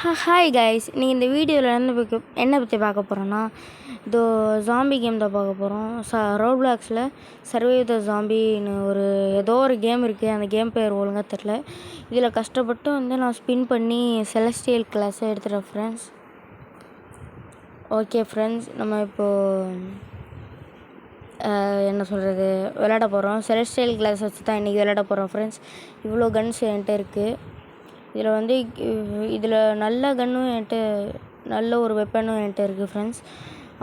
Hi guys, நீங்கள் இந்த வீடியோவில் என்ன பற்றி பார்க்க போகிறோன்னா, இதோ ஜாம்பி கேம் தான் பார்க்க போகிறோம். ரோட் பிளாக்ஸில் சர்வே த ஜாம்பின்னு ஏதோ ஒரு கேம் இருக்குது. அந்த கேம் பேர் ஒழுங்காக தெரில. இதில் கஷ்டப்பட்டு நான் ஸ்பின் பண்ணி செலஸ்டியல் கிளாஸை எடுத்துட்டேன் ஃப்ரெண்ட்ஸ். ஓகே ஃப்ரெண்ட்ஸ், நம்ம இப்போது என்ன சொல்கிறது விளையாட போகிறோம். செலஸ்டியல் கிளாஸ் வச்சு தான் இன்றைக்கி விளையாட போகிறோம் ஃப்ரெண்ட்ஸ். இவ்வளோ கன்ஸ் என்கிட்ட இருக்குது. இதில் நல்ல கன்னும் என்கிட்ட, நல்ல ஒரு வெப்பனும் என்கிட்ட இருக்குது ஃப்ரெண்ட்ஸ்.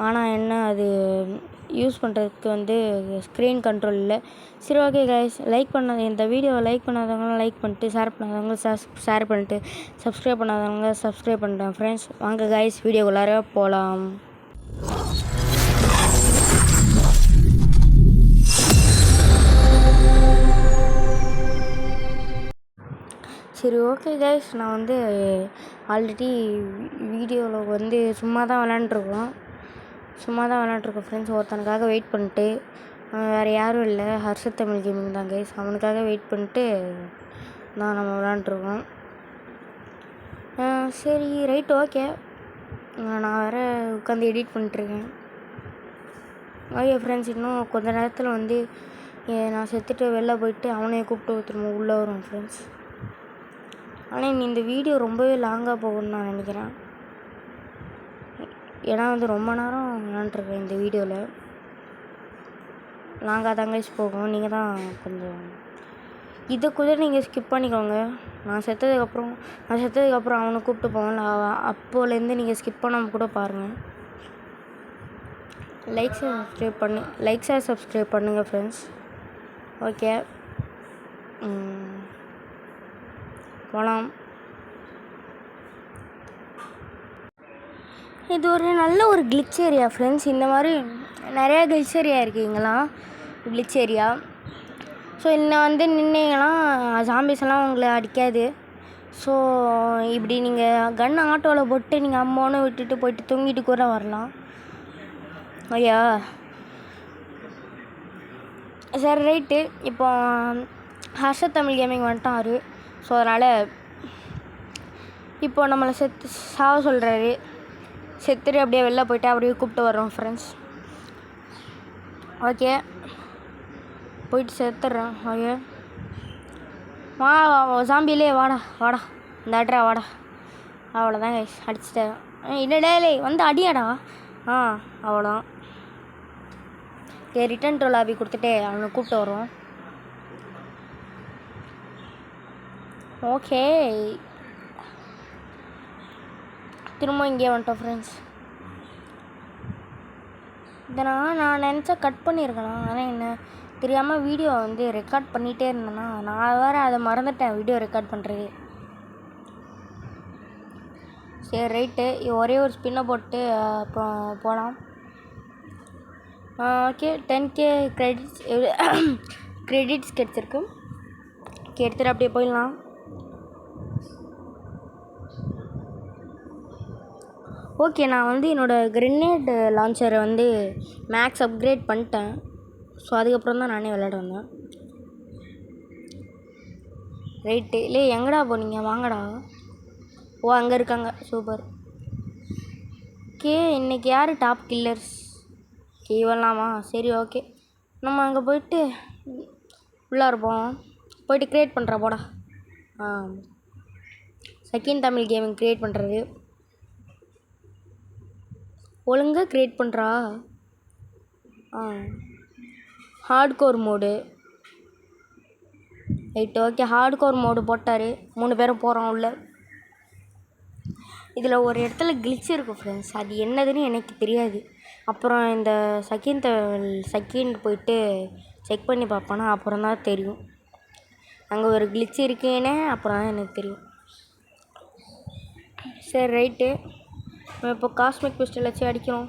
ஆனால் என்ன, அது யூஸ் பண்ணுறதுக்கு ஸ்க்ரீன் கண்ட்ரோல் இல்லை. சரி, ஓகே கைஸ், இந்த வீடியோவை லைக் பண்ணாதவங்களாம் லைக் பண்ணிட்டு, ஷேர் பண்ணாதவங்க ஷேர் பண்ணிட்டு, சப்ஸ்கிரைப் பண்ணாதவங்க சப்ஸ்கிரைப் பண்ணிட்டேன் ஃப்ரெண்ட்ஸ். வாங்க கைஸ், வீடியோக்குள்ளார போகலாம். சரி, ஓகே கைஸ், நான் ஆல்ரெடி வீடியோவில் சும்மா தான் விளாண்டுருக்கோம் ஃப்ரெண்ட்ஸ். ஒருத்தனுக்காக வெயிட் பண்ணிட்டு, வேறு யாரும் இல்லை, ஹர்ஷத் தமிழ் கேமிங் தான் கைஸ். அவனுக்காக வெயிட் பண்ணிட்டு நம்ம விளாண்டுருக்கோம். சரி, ரைட், ஓகே. நான் வேறு உட்காந்து எடிட் பண்ணிட்டுருக்கேன். ஓகே ஃப்ரெண்ட்ஸ், இன்னும் கொஞ்ச நேரத்தில் நான் செத்துட்டு வெளில போயிட்டு அவனையே கூப்பிட்டு திரும்ப உள்ளே வரும் ஃப்ரெண்ட்ஸ். ஆனால் இந்த வீடியோ ரொம்பவே லாங்காக போகும்னு நான் நினைக்கிறேன். ஏன்னா ரொம்ப நேரம் விளாண்டுருக்கேன். இந்த வீடியோவில் லாங்காக தாங்க போகும். நீங்கள் தான் கொஞ்சம் இதை கூட நீங்கள் ஸ்கிப் பண்ணிக்கோங்க. நான் செத்ததுக்கப்புறம் அவனை கூப்பிட்டு போவேன். அப்போலேருந்து நீங்கள் ஸ்கிப் பண்ணாமல் கூட பாருங்கள். லைக் ஷேர் சப்ஸ்கிரைப் பண்ணுங்கள் ஃப்ரெண்ட்ஸ். ஓகே, போகலாம். இது ஒரு நல்ல ஒரு கிளிச் ஏரியா ஃப்ரெண்ட்ஸ். இந்த மாதிரி நிறையா கிளிச் ஏரியா இருக்குங்களாம், கிளிச் ஏரியா. ஸோ இன்னும் நின்னீங்கன்னா ஜாம்பிஸ் எல்லாம் உங்களை அடிக்காது. ஸோ இப்படி நீங்கள் கன் ஆட்டோவில் போட்டு நீங்கள் அம்மோன்னு விட்டுட்டு போயிட்டு தூங்கிட்டு கூட வரலாம். ஐயா, சரி, ரைட்டு. இப்போ ஹர்ஷத் தமிழ் கேமிங் வந்துட்டாரு. ஸோ அதனால் இப்போ நம்மளை சாவ சொல்கிறாரு. செத்துட்டு அப்படியே வெளில போயிட்டு அப்படியே கூப்பிட்டு வர்றோம் ஃப்ரெண்ட்ஸ். ஓகே, போயிட்டு செத்துட்றேன். ஓகே, வா ஜாம்பியிலே வாடா இந்த அட்ரா வாடா. அவ்வளோதான் கைஸ், அடிச்சிட்டேன். இல்லைடே அடியாடா. அவ்வளோதான். ரிட்டன் டு லாபி கொடுத்துட்டு அவனை கூப்பிட்டு வரோம். ஓகே, திரும்ப இங்கே வந்துட்டோம் ஃப்ரெண்ட்ஸ். இதை நான் நினச்சா கட் பண்ணியிருக்கலாம். ஆனால் என்ன தெரியாமல் வீடியோ ரெக்கார்ட் பண்ணிகிட்டே இருந்தேன்னா, நான் வேறு அதை மறந்துட்டேன் வீடியோ ரெக்கார்ட் பண்ணுறது. சரி, ரைட்டு, ஒரே ஒரு ஸ்பின்னை போட்டு அப்புறம் போகலாம். ஓகே, 10K கிரெடிட்ஸ் கிடச்சிருக்கு. எடுத்துகிட்டு அப்படியே போயிடலாம். ஓகே, நான் என்னோடய கிரெனேட் லான்ச்சரை மேக்ஸ் அப்கிரேட் பண்ணிட்டேன். ஸோ அதுக்கப்புறம் தான் நானே விளையாட வந்தேன். ரைட்டு, இல்லை எங்கடா போனீங்க, வாங்கடா. ஓ, அங்கே இருக்காங்க, சூப்பர். ஓகே, இன்றைக்கி யார் டாப் கில்லர்ஸ் இவெல்லாமா? சரி, ஓகே, நம்ம அங்கே போயிட்டு உள்ளே இருப்போம். போயிட்டு க்ரியேட் பண்ணுறா போடா. செகண்ட் தமிழ் கேமிங் க்ரியேட் பண்ணுறது ஒழுங்காக க்ரியேட் பண்ணுறா. Hardcore mode, right, okay. Hardcore mode போட்டார். 3 பேரும் போகிறோம் உள்ள. இதில் ஒரு இடத்துல கிளிச் இருக்கும் ஃப்ரெண்ட்ஸ். அது என்னதுன்னு எனக்கு தெரியாது. அப்புறம் இந்த செகண்ட் போயிட்டு செக் பண்ணி பார்ப்போன்னா அப்புறம் தான் தெரியும். அங்கே ஒரு கிளிச் இருக்கேன்னு அப்புறம் தான் எனக்கு தெரியும். சரி, ரைட்டு, நம்ம இப்போ காஸ்மிக் பிஸ்டல் வச்சு அடிக்கிறோம்.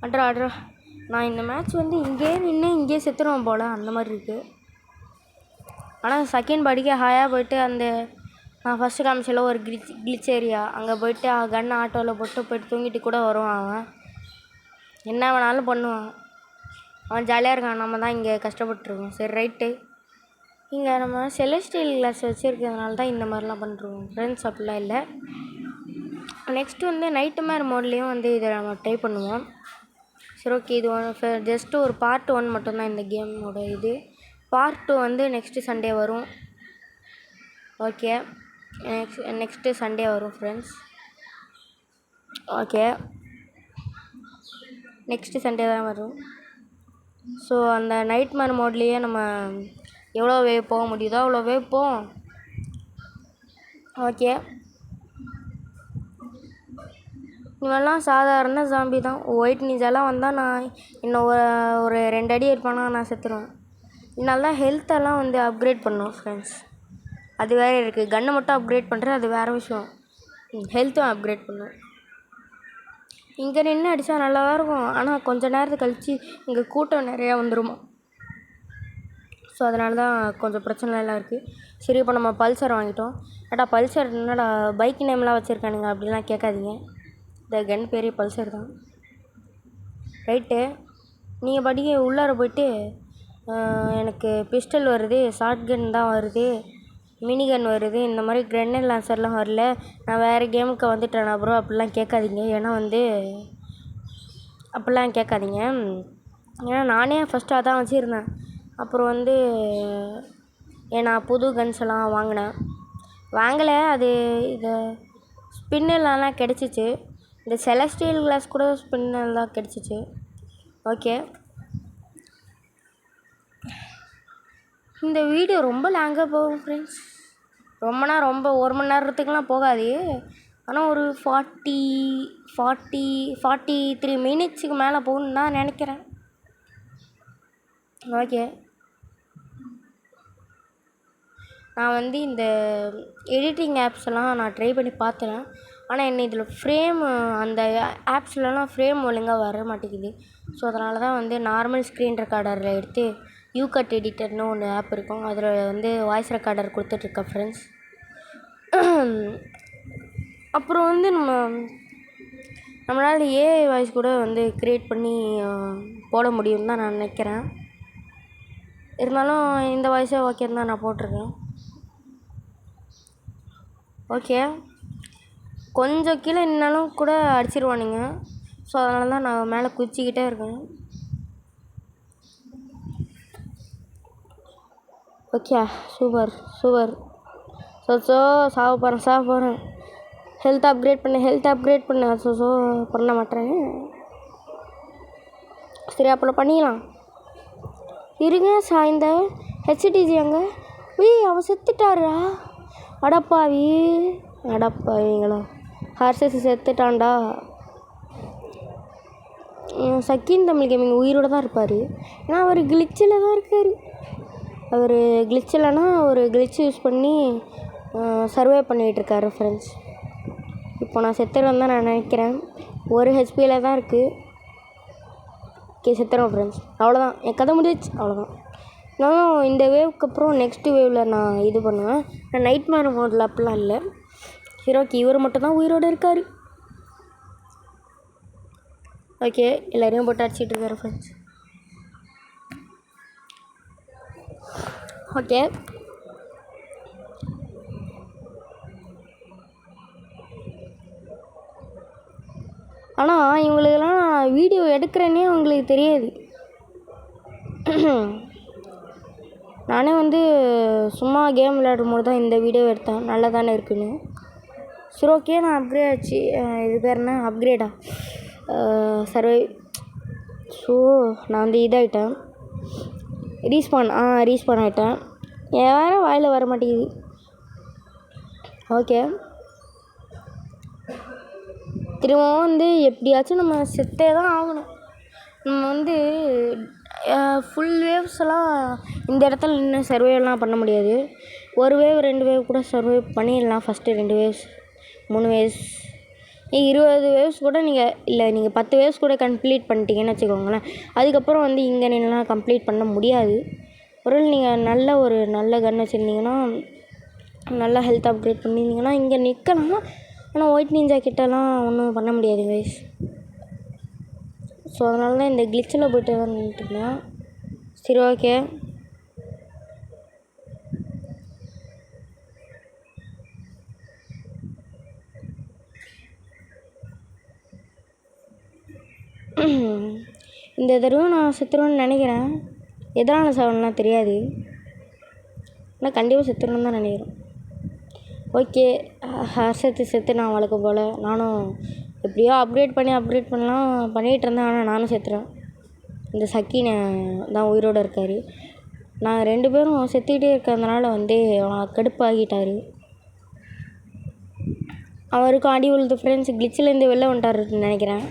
அட்ரா. நான் இந்த மேட்ச் இங்கேயே நின்று இங்கேயே செத்துருவோம் போல், அந்த மாதிரி இருக்குது. ஆனால் செகண்ட் படிக்க ஹாயாக போயிட்டு நான் ஃபஸ்ட்டு காமிச்சல ஒரு கிளிச் ஏரியா, அங்கே போயிட்டு கன் ஆட்டோவில் போயிட்டு தூங்கிட்டு கூட வருவான். அவன் என்ன வேணாலும் பண்ணுவான். அவன் ஜாலியாக இருக்கான். நம்ம தான் இங்கே கஷ்டப்பட்டுருக்கோம். சரி, ரைட்டு, இங்கே நம்ம செலஸ்டியல் கிளாஸ் வச்சுருக்கிறதுனால தான் இந்த மாதிரிலாம் பண்ணுறோம் ஃப்ரெண்ட்ஸ், அப்படிலாம் இல்லை. நெக்ஸ்ட்டு வந்து நைட்டு மேர் மோட்லேயும் வந்து இதை நம்ம ட்ரை பண்ணுவோம். சரி ஓகே, இது ஜஸ்ட்டு ஒரு பார்ட் 1 மட்டும்தான் இந்த கேமோட இது. பார்ட் 2 வந்து நெக்ஸ்ட்டு சண்டே வரும். ஓகே, நெக்ஸ்ட்டு சண்டே வரும் ஃப்ரெண்ட்ஸ். ஓகே, நெக்ஸ்ட்டு சண்டே தான் வரும். ஸோ அந்த நைட் மேர் மோட்லேயே நம்ம எவ்வளோ வேவ் போக முடியுதோ அவ்வளோ வேவ் போவோம். ஓகே, இவெல்லாம் சாதாரண ஜாம்பி தான். ஒயிட் நிஞ்சாலாம் வந்தால் நான் இன்னும் ஒரு 2 அடி இருப்பானா நான் செத்துருவேன். இதனால தான் ஹெல்த்தெல்லாம் வந்து அப்கிரேட் பண்ணோம் ஃப்ரெண்ட்ஸ். அது வேறு இருக்குது. கன்னை மட்டும் அப்கிரேட் பண்ணுறது அது வேறு விஷயம். ஹெல்த்தும் அப்கிரேட் பண்ணும். இங்கே நின்று அடித்தா நல்லா தான் இருக்கும். ஆனால் கொஞ்சம் நேரத்துக்கு கழித்து இங்கே கூட்டம் நிறையா வந்துடுமா. ஸோ அதனால தான் கொஞ்சம் பிரச்சனைலாம் இருக்குது. சரி, இப்போ நம்ம பல்சர் வாங்கிட்டோம். ஏட்டா பல்சர் என்னடா பைக் நேம்லாம் வச்சுருக்கானுங்க அப்படிலாம் கேட்காதீங்க. இந்த கன் பேரே பல்சர் தான். ரைட்டு, நீங்கள் படிக்க உள்ளார போய்ட்டு எனக்கு பிஸ்டல் வருது, ஷார்ட் கன் தான் வருது, மினி கன் வருது, இந்த மாதிரி கிரெனேட் லான்சர்லாம் வரல, நான் வேறு கேமுக்கு வந்துட்டேனா ப்ரோ அப்படிலாம் கேட்காதீங்க. ஏன்னா வந்து அப்படிலாம் கேட்காதீங்க. ஏன்னா நானே ஃபஸ்ட்டு அதான் வச்சுருந்தேன். அப்புறம் வந்து நான் புது கன்ஸ் எல்லாம் வாங்கலை. அது இது ஸ்பின்னெல்லாம் கிடச்சிச்சு. இந்த செலஸ்டியல் கிளாஸ் கூட ஸ்பின்னெல்லாம் கிடச்சிச்சு. ஓகே, இந்த வீடியோ ரொம்ப லாங்காக போகும் ஃப்ரெண்ட்ஸ். ரொம்ப 1 மணி நேரத்துக்குலாம் போகாது. ஆனால் ஒரு 43 மினிட்ஸுக்கு மேலே போகணுன்னு தான் நினைக்கிறேன். ஓகே, நான் வந்து இந்த எடிட்டிங் ஆப்ஸ்லாம் நான் ட்ரை பண்ணி பார்த்தேன். ஆனால் என்ன இதில் அந்த ஆப்ஸ்லலாம் ஃப்ரேம் ஒழுங்காக வர மாட்டேங்குது. ஸோ அதனால தான் வந்து நார்மல் ஸ்க்ரீன் ரெக்கார்டரில் எடுத்து யூகட் எடிட்டர்னு ஒன்று ஆப் இருக்கும், அதில் வந்து வாய்ஸ் ரெக்கார்டர் கொடுத்துட்ருக்கேன் ஃப்ரெண்ட்ஸ். அப்புறம் வந்து நம்மளால் ஏஐ வாய்ஸ் கூட வந்து க்ரியேட் பண்ணி போட முடியும்னு தான் நான் நினைக்கிறேன். இருந்தாலும் இந்த வாய்ஸே ஓகேன்னு தான் நான் போட்டிருக்கேன். ஓகே, கொஞ்சம் கீழே நின்னாலும் கூட அடிச்சிருவானுங்க. ஸோ அதனால தான் நான் மேலே குதிச்சிக்கிட்டே இருக்கேன். Okay, super. ஸோ சாக போகிறேன். ஹெல்த் அப்கிரேட் பண்ண ஸோ பண்ண மாட்டேன். சரி, அப்புறம் பண்ணிக்கலாம் இருங்க. இந்த ஹெச்டிஜி அங்கே அவன் செத்துட்டாரா? அடப்பாவீங்களா, ஹர்ஷஸ் செத்துட்டான்டா. சக்கின் தமிழ் கேமிங் உயிரோடு தான் இருப்பார். ஏன்னா அவர் கிளிச்சில் தான் இருக்கார். அவர் கிளிச்சில்னா ஒரு கிளிச் யூஸ் பண்ணி சர்வே பண்ணிகிட்ருக்காரு ஃப்ரெண்ட்ஸ். இப்போ நான் செத்துருவேன் தான் நான் நினைக்கிறேன். 1 ஹெச்பியில் தான் இருக்குது. ஓகே, செத்துறோம் ஃப்ரெண்ட்ஸ். அவ்வளோதான், என் கதை முடிஞ்சிச்சு. அவ்வளோதான். நானும் இந்த வேவுக்கு அப்புறம் நெக்ஸ்ட்டு வேவில் நான் இது பண்ணுவேன். நான் நைட் மேர் மோடில் அப்படிலாம் இல்லை. சரி ஓகே, இவர் மட்டும் தான் உயிரோடு இருக்கார். ஓகே, எல்லோரையும் போட்டு அடிச்சிட்டு இருக்காரு ஃப்ரெண்ட்ஸ். ஓகே, ஆனால் இவங்களுக்கெல்லாம் நான் வீடியோ எடுக்கிறேன்னே அவங்களுக்கு தெரியாது. நானே வந்து சும்மா கேம் விளையாடும் போது தான் இந்த வீடியோ எடுத்தேன், நல்லா தானே இருக்குன்னு. சரி ஓகே, நான் அப்கிரேட் ஆச்சு. இது பேர் என்ன, அப்கிரேடா சர்வை. ஸோ நான் வந்து இதாகிட்டேன், ரீஸ்பான் ஆகிட்டேன். வேறு வாயில் வர மாட்டேங்குது. ஓகே, திரும்பவும் வந்து எப்படியாச்சும் நம்ம செத்தே தான் ஆகணும். நம்ம வந்து ஃபுல் வேவ்ஸ் எல்லாம் இந்த இடத்துல நின்று சர்வேலாம் பண்ண முடியாது. 1 வேவ் 2 வேவ் கூட சர்வே பண்ணிடலாம். ஃபஸ்ட்டு 2 வேவ்ஸ் 3 வேவ்ஸ் 20 வேவ்ஸ் கூட நீங்கள் 10 வேவ்ஸ் கூட கம்ப்ளீட் பண்ணிட்டீங்கன்னு வச்சுக்கோங்களேன். அதுக்கப்புறம் வந்து இங்கே நின்றுலாம் கம்ப்ளீட் பண்ண முடியாது. ஒருவேளை நீங்கள் நல்ல கன் வச்சுருந்தீங்கன்னா, நல்லா ஹெல்த் அப்கிரேட் பண்ணியிருந்தீங்கன்னா இங்கே நிற்கலாம். ஆனால் ஒயிட் நிஞ்சா கிட்டலாம் ஒன்றும் பண்ண முடியாது கைஸ். ஸோ அதனால தான் இந்த கிளிச்சில் போய்ட்டு தான் நின்றுட்டுருந்தேன். சரி ஓகே, இந்த தடவை நான் செத்துருவேன்னு நினைக்கிறேன். எதனால் சாகணும்னா தெரியாது, ஆனால் கண்டிப்பாக செத்துருன்னு தான் நினைக்கிறேன். ஓகே, ஹர்ஷத்து செத்து நான் வழக்கம் போல் நானும் எப்படியோ அப்கிரேட் பண்ணலாம் பண்ணிகிட்டு இருந்தேன். ஆனால் நானும் செத்துறேன். இந்த சக்கீனை தான் உயிரோடு இருக்கார். நாங்கள் 2 பேரும் செத்துக்கிட்டே இருக்கிறதுனால வந்து கடுப்பாகிட்டார். அவருக்கும் அடி விழுது ஃப்ரெண்ட்ஸ். கிளிச்சிலேருந்து வெளில வந்துட்டாருன்னு நினைக்கிறேன்.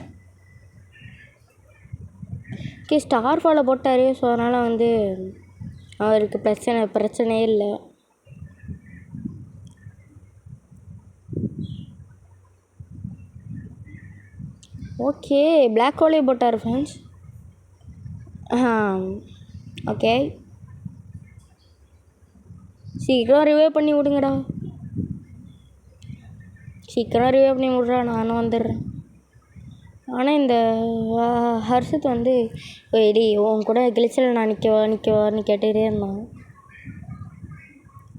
ஓகே, ஸ்டார் ஃபாலை போட்டார். ஸோ அதனால் வந்து அவருக்கு பிரச்சனையே இல்லை. ஓகே, பிளாக் ஹோலே போட்டார் ஃப்ரெண்ட்ஸ். ஓகே, சீக்கிரம் ரிவைவ் பண்ணி விடுங்கடா. சீக்கிரம் ரிவைவ் பண்ணி விட்றா, நானும் வந்துடுறேன். ஆனால் இந்த ஹர்ஷத் வந்து எடி உன் கூட கிளிச்சில் நான் நிற்கவான்னு கேட்டுகிட்டே இருந்தான்.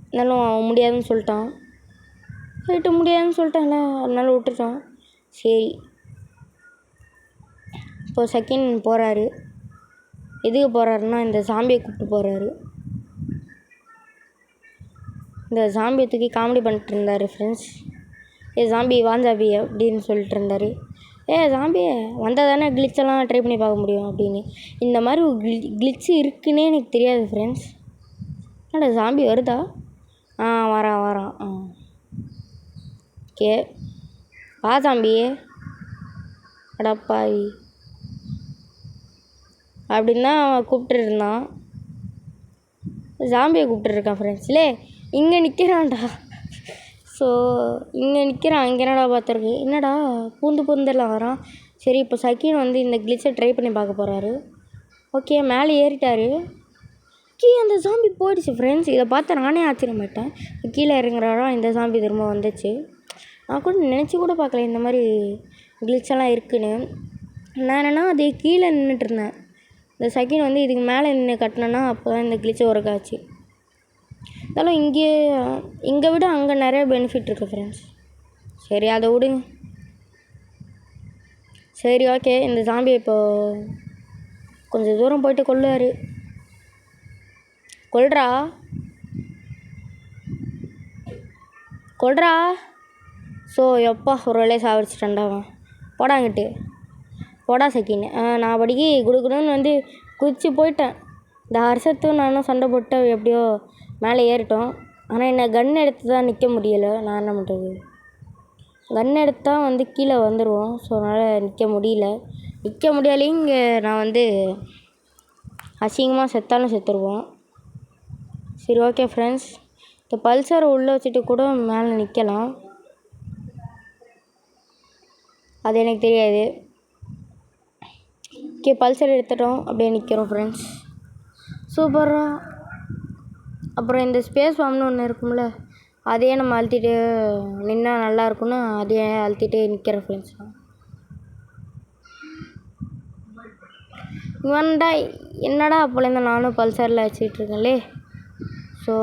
இருந்தாலும் அவன் முடியாதுன்னு சொல்லிட்டான். முடியாதுன்னு சொல்லிட்டான்ல, அதனால விட்டுட்டான். சரி, இப்போ செகண்ட் போகிறாரு. எதுக்கு போகிறாருன்னா இந்த ஜாம்பியை கூப்பிட்டு போகிறாரு. இந்த ஜாம்பியை தூக்கி காமெடி பண்ணிட்டு இருந்தார் ஃப்ரெண்ட்ஸ். ஜாம்பி வாஞ்சாபி அப்படின்னு சொல்லிட்டு இருந்தார். ஜாம்பி வந்தால் தானே கிளிச்செல்லாம் ட்ரை பண்ணி பார்க்க முடியும் அப்படின்னு. இந்த மாதிரி ஒரு கிளிச்சு இருக்குன்னே எனக்கு தெரியாது ஃப்ரெண்ட்ஸ். என்னடா ஜாம்பி வருதா? வரான். ஓகே, வா ஜாம்பியே, அடப்பாவி அப்படின்னு தான் அவன் கூப்பிட்டு இருந்தான். ஜாம்பியை கூப்பிட்டுருக்கான் ஃப்ரெண்ட்ஸ். இங்கே நிற்கிறான்டா. ஸோ இங்கே நிற்கிறான். இங்கே என்னடா பார்த்துருக்கு, என்னடா பூந்தெல்லாம் வரான். சரி, இப்போ சக்கீன் வந்து இந்த கிளிச்சை ட்ரை பண்ணி பார்க்க போகிறாரு. ஓகே, மேலே ஏறிட்டார். அந்த ஜாம்பி போயிடுச்சு ஃப்ரெண்ட்ஸ். இதை பார்த்து நானே ஆச்சரியமாட்டேன். கீழே இறங்குறாரா இந்த ஜாம்பி திரும்ப வந்துச்சு. நான் கூட நினச்சி கூட பார்க்கல இந்த மாதிரி கிளிச்செல்லாம் இருக்குன்னு. நான் என்னென்னா அது கீழே நின்றுட்டு இருந்தேன். இந்த செகண்ட் வந்து இதுக்கு மேலே நின்று கட்டினேன்னா அப்போ தான் இந்த கிளிச்சை ஒர்க் ஆச்சு. இருந்தாலும் இங்கே விட அங்கே நிறைய பெனிஃபிட் இருக்குது ஃப்ரெண்ட்ஸ். சரி, அதை விடுங்க. சரி, ஓகே, இந்த ஜாம்பியை இப்போது கொஞ்சம் தூரம் போயிட்டு கொல்றா. ஸோ எப்பா ஒரு வேலையை சாவடிச்சிட்டான்டாவன். போடா செக்கின்னு. நான் படிக்கி குடுக்குன்னு வந்து குதிச்சு போயிட்டேன். இந்த ஹர்ஷத்தும் நானும் சண்டை போட்டு எப்படியோ மேலே ஏறிட்டோம். ஆனால் என்ன கன் எடுத்து தான் நிற்க முடியலை. நான் என்ன பண்ணுறது, கன் எடுத்தால் வந்து கீழே வந்துடுவோம். ஸோ அதனால் நிற்க முடியலை. இங்கே நான் வந்து அசிங்கமாக செத்துருவோம். சரி, ஓகே ஃப்ரெண்ட்ஸ், இந்த பல்சரை உள்ளே வச்சுட்டு கூட மேலே நிற்கலாம். அது எனக்கு தெரியாது. ஓகே, பல்சர் எடுத்துட்டோம். அப்படியே நிற்கிறோம் ஃப்ரெண்ட்ஸ். சூப்பராக. அப்புறம் இந்த ஸ்பேஸ் ஃபார்ம்னு ஒன்று இருக்கும்ல, அதையே நம்ம அழுத்திட்டு நின்னா நல்லாயிருக்குன்னு அதையே அழுத்திட்டு நிற்கிறேன் ஃப்ரெண்ட்ஸ். இவன்டா என்னடா அப்போலேருந்து நானும் பல்சரில் வச்சுக்கிட்டுருக்கேன்லே. ஸோ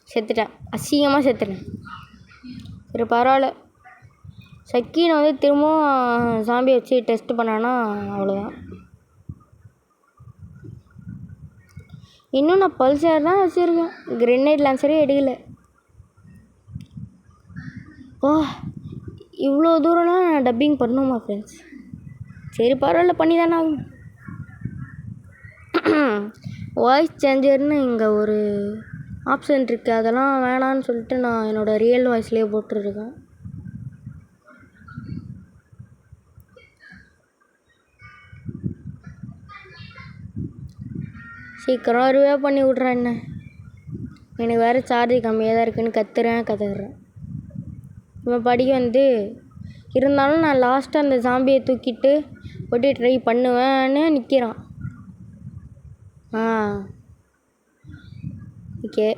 செத்துட்டேன், அசிங்கமாக செத்துட்டேன். சரி, பரவாயில்ல. சக்கீனை வந்து திரும்பவும் ஜாம்பியை வச்சு டெஸ்ட் பண்ணான்னா அவ்வளோதான். இன்னும் நான் பல்சர் தான் வச்சுருக்கேன், கிரெனேட் லான்ச்சரே எடுக்கலை. இவ்வளோ தூரம்லாம் நான் டப்பிங் பண்ணுமா ஃப்ரெண்ட்ஸ்? சரி, பரவாயில்ல, பண்ணி தானே ஆகும். வாய்ஸ் சேஞ்சர்னு இங்கே ஒரு ஆப்ஷன் இருக்குது. அதெல்லாம் வேணான்னு சொல்லிட்டு நான் என்னோடய ரியல் வாய்ஸ்லேயே போட்டுருக்கேன். சீக்கிரம் ரிவைவ் பண்ணி விட்றேன். என்ன எனக்கு வேறு சார்ஜ் கம்மியாக தான் இருக்குதுன்னு கத்துறேன். இவன் படிக்க வந்து இருந்தாலும் நான் லாஸ்ட்டாக அந்த ஜாம்பியை தூக்கிட்டு போட்டு ட்ரை பண்ணுவேன்னு நிற்கிறான். ஓகே,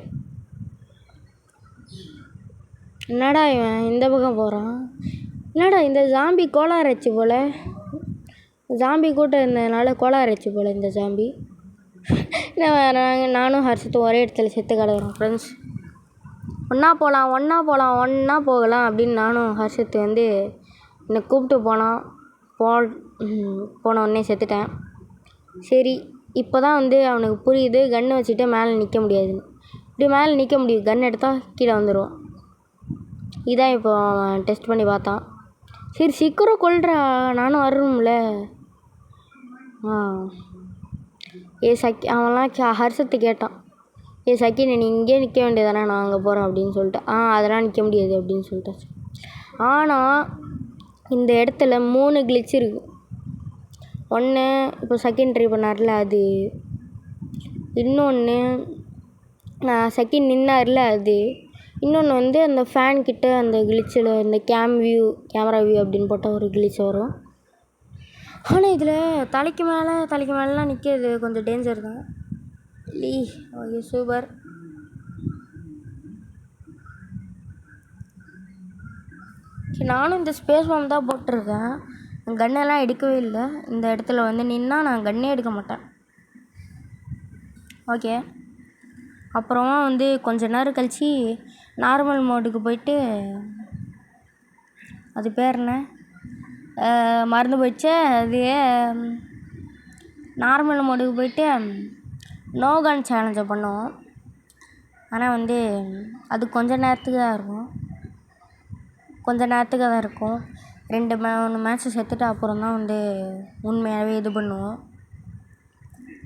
என்னடா இவன் இந்த பக்கம் போகிறான். என்னடா இந்த ஜாம்பி கோளாரச்சு போல். ஜாம்பி கூட்டம் இருந்ததுனால கோளாரச்சு போல் இந்த ஜாம்பி. நானும் ஹர்ஷத்தும் ஒரே இடத்துல செத்து கிடக்குறோம் ஃப்ரெண்ட்ஸ். ஒன்றா போகலாம் அப்படின்னு நானும் ஹர்ஷத்து வந்து என்னை கூப்பிட்டு போனான். போன உடனே செத்துட்டேன். சரி இப்போ தான் வந்து அவனுக்கு புரியுது கன்று வச்சுட்டு மேலே நிற்க முடியாதுன்னு. இப்படி மேலே நிற்க முடியும், கன் எடுத்தால் கீழே வந்துடும். இதான் இப்போ அவன் டெஸ்ட் பண்ணி பார்த்தான். சரி சீக்கிரம் கொல்றா, நானும் வரணும்ல. அவன்லாம் ஹர்ஷத்தை கேட்டான், சக்கினை நீ இங்கே நிற்க வேண்டியதானே, நான் அங்கே போகிறேன் அப்படின்னு சொல்லிட்டு. அதெல்லாம் நிற்க முடியாது அப்படின்னு சொல்லிட்டாச்சு. ஆனால் இந்த இடத்துல 3 கிளிச் இருக்குது. ஒன்று இப்போ செகண்ட் ட்ரை பண்ணார்ல அது, இன்னொன்று நான் செகண்ட் நின்னார்ல அது, இன்னொன்று வந்து அந்த ஃபேன் கிட்ட அந்த கிளிச்சில் இந்த கேமரா வியூ அப்படின்னு போட்டால் ஒரு கிளிச் வரும். ஆனால் இதில் தலைக்கு மேலாம் நிற்கிறது கொஞ்சம் டேஞ்சர் தான். Okay super. நானும் இந்த ஸ்பேஸ் பாம் தான் போட்டிருக்கேன், கன்னெல்லாம் எடுக்கவே இல்லை. இந்த இடத்துல வந்து நின்னா நான் கன்னே எடுக்க மாட்டேன். ஓகே, அப்புறமா வந்து கொஞ்ச நேரம் கழித்து நார்மல் மோடுக்கு போயிட்டு, அது பேர் என்ன மறந்து போயிடுச்சு. அது நார்மல் மோடுக்கு போயிட்டு நோகான் சேலஞ்சை பண்ணுவோம். ஆனால் வந்து அது கொஞ்ச நேரத்துக்கு தான் இருக்கும், 2-3 மேட்ச்சு செத்துட்டு அப்புறம் தான் வந்து உண்மையாகவே இது பண்ணுவோம்.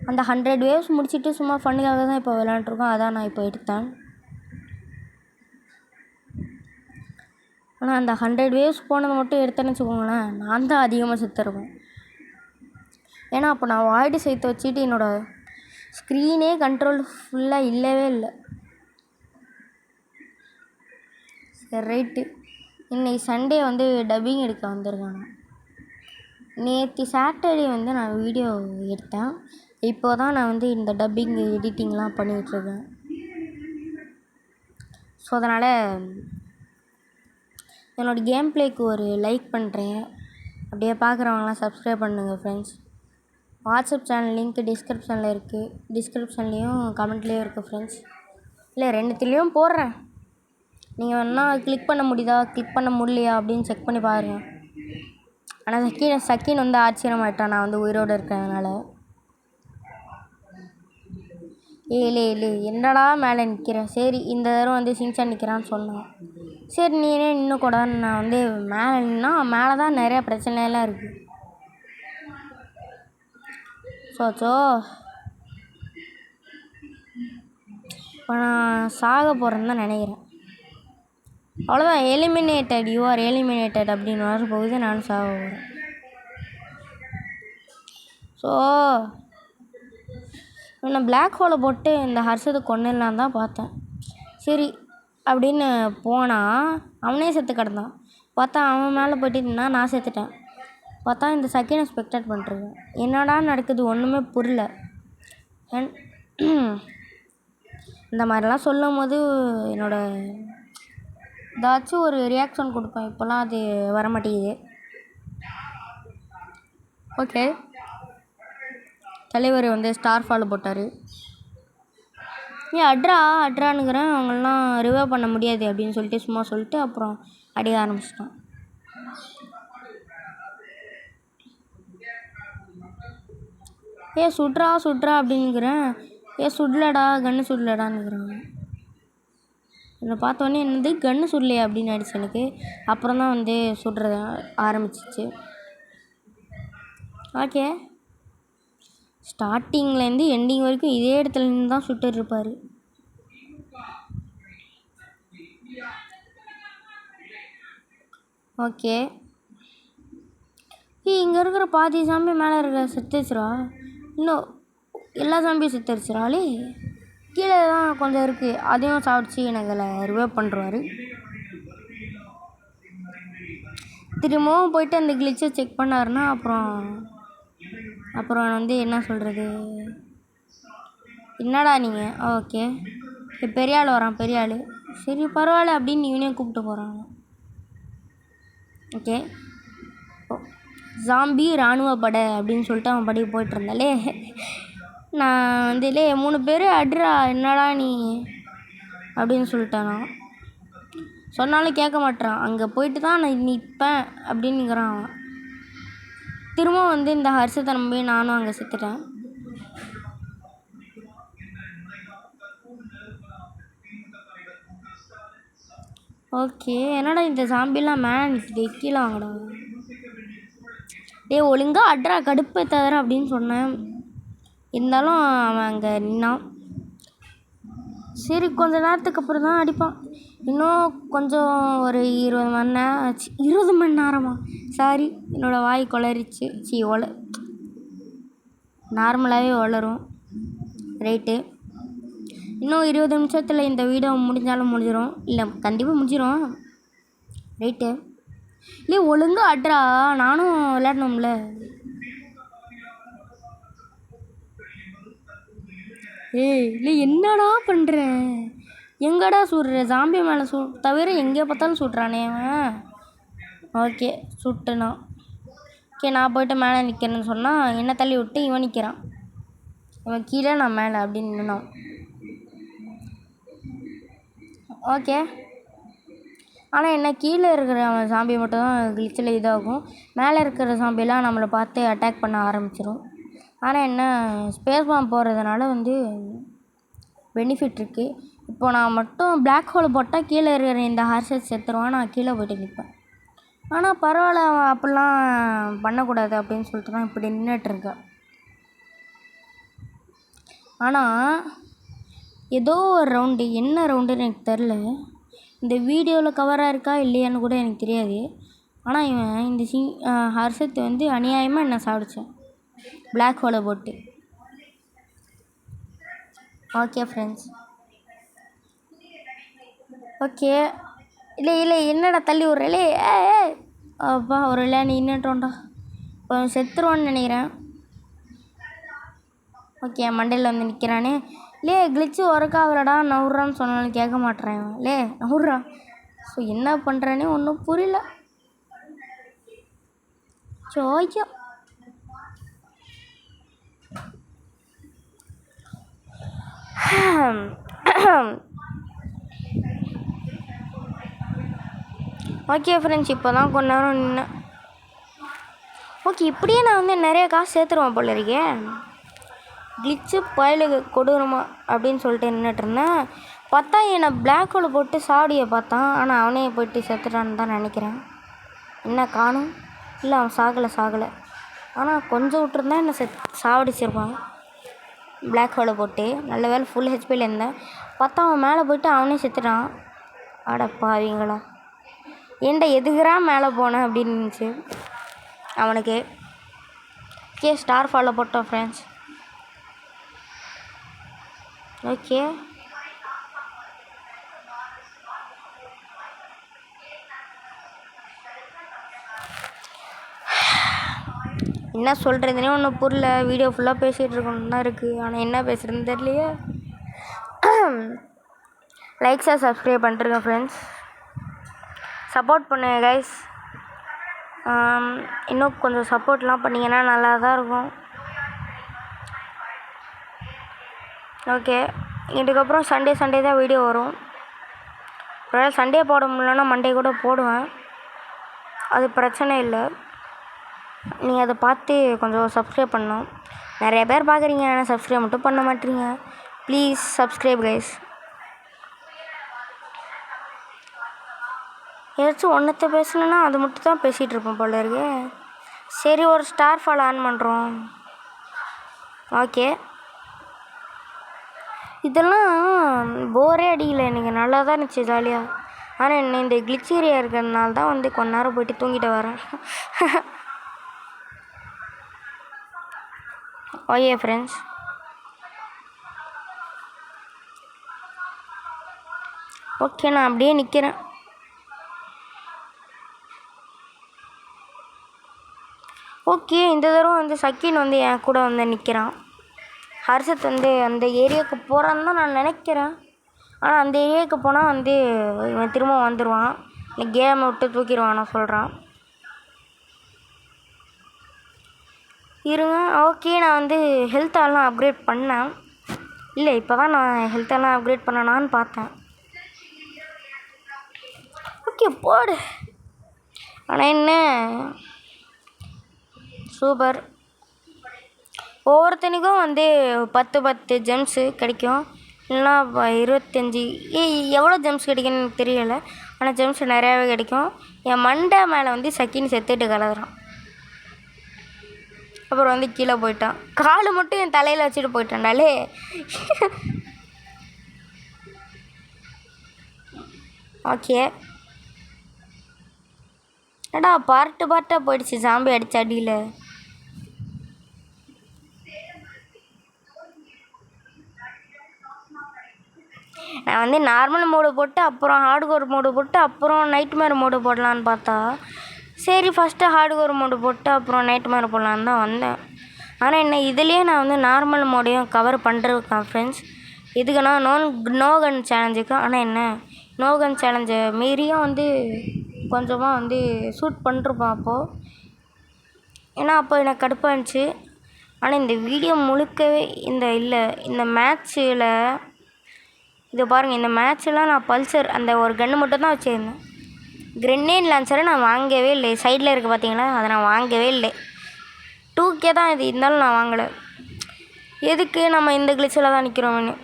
அந்த 100 வேவ்ஸ் முடிச்சுட்டு சும்மா ஃபன்னுக்காக தான் இப்போ விளையாண்டுருக்கோம். அதான் நான் இப்போ எடுத்தேன். ஆனால் அந்த 100 வேவ்ஸ் போனது மட்டும் எடுத்தேன்னு வச்சுக்கோங்களேன், நான் தான் அதிகமாக செத்துருவேன். ஏன்னா அப்போ நான் வாய்டு சேர்த்து வச்சுட்டு என்னோடய ஸ்க்ரீனே கண்ட்ரோல் ஃபுல்லாக இல்லவே இல்லை. சரி ரைட்டு, இன்றைக்கி சண்டே வந்து டப்பிங் எடுக்க வந்திருக்காங்க. நேற்று சாட்டர்டே வந்து நான் வீடியோ எடுத்தேன். இப்போ தான் நான் வந்து இந்த டப்பிங் எடிட்டிங்லாம் பண்ணிகிட்ருக்கேன். ஸோ அதனால் என்னோடய கேம் பிளேக்கு ஒரு லைக் பண்ணுறேன். அப்படியே பார்க்குறவங்களாம் சப்ஸ்கிரைப் பண்ணுங்கள் ஃப்ரெண்ட்ஸ். வாட்ஸ்அப் சேனல் லிங்க் டிஸ்கிரிப்ஷனில் இருக்குது, டிஸ்கிரிப்ஷன்லேயும் கமெண்ட்லேயும் இருக்குது ஃப்ரெண்ட்ஸ். இல்லை 2த்துலேயும் போடுறேன், நீங்கள் வேணால் கிளிக் பண்ண முடியலையா அப்படின்னு செக் பண்ணி பாருங்கள். ஆனால் சக்கின் வந்து ஆச்சரியமாயிட்டான் நான் வந்து உயிரோடு இருக்கிறதுனால. ஏலே என்னடா மேலே நிற்கிறேன். சரி இந்த தடவை வந்து சிங்சான் நிற்கிறான்னு சொன்னான். சரி நீனே இன்னும் கூட நான் வந்து மேலே நின்னா மேலே தான் நிறையா பிரச்சனையெல்லாம் இருக்குது. சோச்சோ இப்போ நான் சாக போகிறேன்னு தான் நினைக்கிறேன். அவ்வளோதான், யூ ஆர் எலிமினேட்டட் அப்படின்னு வர போகுது, நானும் சாக போகிறேன். ஸோ நான் பிளாக் ஹோலை போட்டு இந்த ஹர்ஷத்தை கொண்டுடலாம் தான் பார்த்தேன். சரி அப்படின்னு போனால் அவனே செத்து கிடந்தான். பார்த்தா அவன் மேலே போய்ட்டு நின்னா நான் செத்துட்டேன். பார்த்தா இந்த செகண்ட் ஸ்பெக்டேட் பண்ணுறேன். என்னடா நடக்குது ஒன்றுமே புரியல. இந்த மாதிரிலாம் சொல்லும் போது ஏதாச்சும் ஒரு ரியாக்ஷன் கொடுப்பேன். இப்போலாம் அது வர மாட்டேங்குது. ஓகே, தலைவர் வந்து ஸ்டார் ஃபாலோ போட்டார். அட்ரானுங்கிறேன். அவங்களெலாம் ரிவைவ் பண்ண முடியாது அப்படின்னு சொல்லிட்டு அப்புறம் அடிக்க ஆரம்பிச்சிட்டான். சுட்றா அப்படின்னுக்கிறேன். சுடலடா, கன்று சுடலடான்னுக்குறாங்க. என்னை பார்த்தோன்னே என்னது கன்று சுடலையா அப்படின்னு ஆயிடுச்சு எனக்கு. அப்புறம் தான் வந்து சுடுறத ஆரம்பிச்சிச்சு. ஓகே, ஸ்டார்டிங்லேருந்து எண்டிங் வரைக்கும் இதே இடத்துல நின்று தான் சுட்டுருப்பார். ஓகே, இங்கே இருக்கிற பாதி சாம்பி மேலே இருக்கிற செத்துச்சுரா. இன்னும் எல்லா சாம்பியும் செத்துருச்சுராலே. கீழே தான் கொஞ்சம் இருக்குது, அதையும் சாப்பிடுச்சு எனக்கு ரிவைவ் பண்ணுறாரு. திரும்பவும் போயிட்டு அந்த கிளிச்சை செக் பண்ணாருன்னா அப்புறம் வந்து என்ன சொல்கிறது, என்னடா நீங்கள் ஓகே பெரிய ஆள் வரான், பெரிய ஆள் சரி பரவாயில்ல அப்படின்னு இவனையும் கூப்பிட்டு போகிறாங்க. ஓகே, ஜாம்பி இராணுவ படை அப்படின்னு சொல்லிட்டு அவன் படிக்க போயிட்டு இருந்தாலே, நான் வந்து 3 பேர் அட்ரா என்னடா நீ அப்படின்னு சொல்லிட்டானா. சொன்னாலும் கேட்க மாட்டான். அங்கே போயிட்டு தான் நான் நிற்பேன் அப்படின்னுங்கிறான் அவன். திரும்ப வந்து இந்த ஹர்ஷத்தை நம்பி நானும் அங்கே செத்துட்டேன். ஓகே, என்னடா இந்த ஜாம்பிலாம் மேலே நிற்கிது, கீழே வாங்கடா. டேய் ஒழுங்கா அட்ரா கடுப்பை தவிர அப்படின்னு சொன்னேன். இருந்தாலும் அவன் அங்கே நின்னான். சரி கொஞ்ச நேரத்துக்கு அப்புறம் தான் அடிப்பான். இன்னும் கொஞ்சம் ஒரு 20 மணி நேரம் ஆச்சு. 20 மணி நேரமா? சாரி, என்னோடய வாய் கொளறிச்சு. நார்மலாகவே வளரும். ரைட்டு, இன்னும் 20 நிமிஷத்தில் இந்த வீடியோ முடிஞ்சாலும் முடிஞ்சிடும். இல்லை கண்டிப்பாக முடிஞ்சிடும். ரைட்டு, இல்லை ஒழுங்கா அட்ரா, நானும் விளையாடணும்ல. ஏய் இல்லை என்னடா பண்ணுற, எங்கடா சுடுற? ஜாம்பி மேலே தவிர எங்கே பார்த்தாலும் சுடுறானே அவன். ஓகே சுட்டுனா. ஓகே நான் போய்ட்டு மேலே நிற்கிறேன்னு சொன்னால் என்னை தள்ளி விட்டு இவன் நிற்கிறான். இவன் கீழே நான் மேலே அப்படின்னு நின்னான். ஓகே, ஆனால் என்ன கீழே இருக்கிற அவன் சாம்பி மட்டும் தான் கிளிச்சில் இதாகும். மேலே இருக்கிற சாம்பிலாம் நம்மளை பார்த்து அட்டாக் பண்ண ஆரம்பிச்சிடும். ஆனால் என்ன ஸ்பேஸ் பாம் போகிறதுனால வந்து பெனிஃபிட் இருக்குது. இப்போ நான் மட்டும் பிளாக் ஹோல் போட்டால் கீழே இருக்கிற இந்த ஹார்ஷஸ் செத்துருவான். நான் கீழே போய்ட்டு நிற்பேன். ஆனால் பரவாயில்ல, அவன் அப்படிலாம் பண்ணக்கூடாது அப்படின்னு சொல்லிட்டு தான் இப்படி நின்றுட்டுருக்கேன். ஆனால் ஏதோ ஒரு ரவுண்டு, என்ன ரவுண்டுன்னு எனக்கு தெரில. இந்த வீடியோவில் கவராக இருக்கா இல்லையான்னு கூட எனக்கு தெரியாது. ஆனால் இவன் இந்த ஹர்ஷத்தை வந்து அநியாயமாக என்ன சாப்பிடுச்சேன் பிளாக் ஹோலை போட்டு. Okay friends, okay. இல்லை இல்லை என்னடா தள்ளி விட்றே? அப்பா ஒரு இல்லை நின்றுட்டோண்டா. இப்போ செத்துருவான்னு நினைக்கிறேன். ஓகே மண்டையில் வந்து நிற்கிறானே. லே கிளிச்சு ஒர்க்காகலடா, நவுறான்னு சொன்னாலும் கேட்க மாட்டேறேன். லே நவுறா. ஸோ என்ன பண்ணுறானே ஒன்றும் புரியல. சோய்யோ ஓகே ஃப்ரெண்ட்ஸ், இப்போ தான் கொஞ்ச நேரம் நின்னேன். ஓகே, இப்படியே நான் வந்து நிறைய காசு சேர்த்துருவேன் போல இருக்கே. கிளிச்சு பயலுக்கு கொடூரமா அப்படின்னு சொல்லிட்டு நின்றுட்டுருந்தேன். பார்த்தா என்னை பிளாக் ஹோலை போட்டு சாடியை பார்த்தான். ஆனால் அவனே போயிட்டு செத்துட்டான்னு தான் நினைக்கிறேன். என்ன காணும்? இல்லை அவன் சாகலை. ஆனால் கொஞ்சம் விட்டுருந்தா என்னை சாவடிச்சிருப்பான் பிளாக் ஹோலை போட்டு. நல்ல வேலை ஃபுல் ஹெச்பியில் இருந்தேன். பார்த்தா அவன் மேலே போயிட்டு அவனே செத்துட்டான். அடப்பாவீங்களா, ஏன்டா எதுக்குறா மேலே போனேன் அப்படின்னு இருந்துச்சு அவனுக்கு. ஓகே ஸ்டார் ஃபாலோ போட்டோம் ஃப்ரெண்ட்ஸ். ஓகே என்ன சொல்கிறதுனே ஒன்றும் புரியல. வீடியோ ஃபுல்லாக பேசிகிட்டு இருக்கணும் தான் இருக்குது. ஆனால் என்ன பேசுகிறதுன்னு தெரியலையே. லைக்ஸாக சப்ஸ்கிரைப் பண்ணிருங்க ஃப்ரெண்ட்ஸ், சப்போர்ட் பண்ணுங்க கைஸ். இன்னும் கொஞ்சம் சப்போர்ட்லாம் பண்ணிங்கன்னா நல்லா தான் இருக்கும். ஓகே, இதுக்கப்புறம் சண்டே தான் வீடியோ வரும். ஒருவேளை சண்டே போட முடியலன்னா மண்டே கூட போடுவேன், அது பிரச்சனை இல்லை. நீங்கள் அதை பார்த்து கொஞ்சம் சப்ஸ்கிரைப் பண்ணணும். நிறைய பேர் பார்க்குறீங்க, ஆனால் சப்ஸ்கிரைப் மட்டும் பண்ண மாட்டீங்க. Please subscribe guys. ஏதாச்சும் ஒன்றத்தை பேசணுன்னா அது மட்டும் தான் பேசிகிட்டு இருப்போம் போல இருக்கு. சரி ஒரு ஸ்டார் ஃபால் ஆன் பண்ணுறோம். ஓகே, இதெல்லாம் போரே அடிக்கலை எனக்கு, நல்லா தான் இருந்துச்சு ஜாலியாக. ஆனால் என்ன இந்த கிளிச் ஏரியா இருக்கிறதுனால தான் வந்து கொஞ்ச நேரம் போய்ட்டு தூங்கிட்டு வரேன். ஓகே ஃப்ரெண்ட்ஸ், ஓகே நான் அப்படியே நிற்கிறேன். ஓகே, இந்த தடவை வந்து சக்கின் வந்து என் கூட வந்து நிற்கிறான். ஹர்ஷத் வந்து அந்த ஏரியாவுக்கு போகிறான்னு தான் நான் நினைக்கிறேன். ஆனால் அந்த ஏரியாவுக்கு போனால் வந்து இவன் திரும்ப வந்துடுவான், இந்த கேமை விட்டு தூக்கிடுவான் நான் சொல்கிறான். இருங்க. ஓகே, நான் வந்து ஹெல்த்தெல்லாம் அப்கிரேட் பண்ணேன். இல்லை இப்போ தான் நான் ஹெல்த்தெல்லாம் அப்கிரேட் பண்ணனான்னு பார்த்தேன். ஓகே போடு. ஆனால் என்ன சூப்பர். ஒவ்வொருத்தனுக்கும் வந்து 10 ஜெம்ஸு கிடைக்கும், இல்லைனா 25. எவ்வளோ ஜெம்ஸ் கிடைக்குன்னு எனக்கு தெரியலை, ஆனால் ஜெம்ஸ் நிறையாவே கிடைக்கும். என் மண்டை மேலே வந்து சக்கின்னு செத்துட்டு கலகுறான். அப்புறம் வந்து கீழே போயிட்டான். கால் மட்டும் என் தலையில் வச்சுட்டு போயிட்டான்டாலே. ஓகே, ஏடா பார்ட்டாக போயிடுச்சு ஜாம்பி அடிச்ச அடியில். நான் வந்து நார்மல் மோடு போட்டு அப்புறம் ஹார்ட்கோர் மோடு போட்டு அப்புறம் நைட்மேர் மோடு போடலான்னு பார்த்தா, சரி ஃபஸ்ட்டு ஹார்ட்கோர் மோடு போட்டு அப்புறம் நைட்மேர் போடலான்னு தான் வந்தேன். ஆனால் என்ன இதுலேயே நான் வந்து நார்மல் மோடையும் கவர் பண்ணிருக்கேன் ஃப்ரெண்ட்ஸ். இதுக்குன்னா நோ கன் சேலஞ்சுக்கு. ஆனால் என்ன நோ கன் சேலஞ்சை மீறியும் வந்து கொஞ்சமாக வந்து ஷூட் பண்ணிருப்பேன் அப்போது, ஏன்னா அப்போ எனக்கு கடுப்பாக இருந்துச்சு. ஆனால் இந்த வீடியோ முழுக்கவே இந்த மேட்ச்சில் இது பாருங்கள், இந்த மேட்ச்செலாம் நான் பல்சர் அந்த ஒரு கன்று மட்டும் தான் வச்சுருந்தேன். கிரெனேட் லான்ச்சரை நான் வாங்கவே இல்லை. சைடில் இருக்குது பார்த்தீங்களா, அதை நான் வாங்கவே இல்லை. 2K தான் இது, இருந்தாலும் நான் வாங்கலை. எதுக்கு நம்ம இந்த கிளிச்சில் தான் நிற்கிறோம்னு.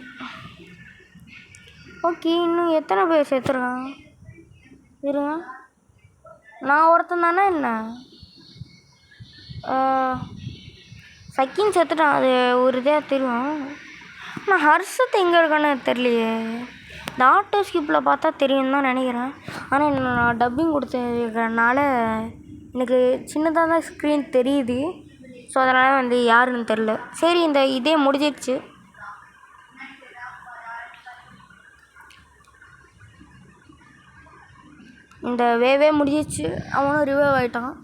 ஓகே, இன்னும் எத்தனை பேர் சேர்த்துருக்காங்க இருங்க. நான் ஒருத்தன் தானே என்ன சக்கின் செத்துட்டான், அது ஒரு இதாக தெரியும். ஆனால் ஹர்ஷத் எங்கே இருக்கான்னு தெரியலையே. இந்த ஆட்டோ ஸ்கிப்பில் பார்த்தா தெரியும் தான் நினைக்கிறேன். ஆனால் நான் டப்பிங் கொடுத்துருக்கறனால எனக்கு சின்னதாக தான் ஸ்க்ரீன் தெரியுது. ஸோ அதனால் வந்து யாருன்னு தெரில. சரி, இதே முடிஞ்சிடுச்சு. இந்த வேவே முடிஞ்சிடுச்சு. அவனும் ரிவைவ் ஆகிட்டான்.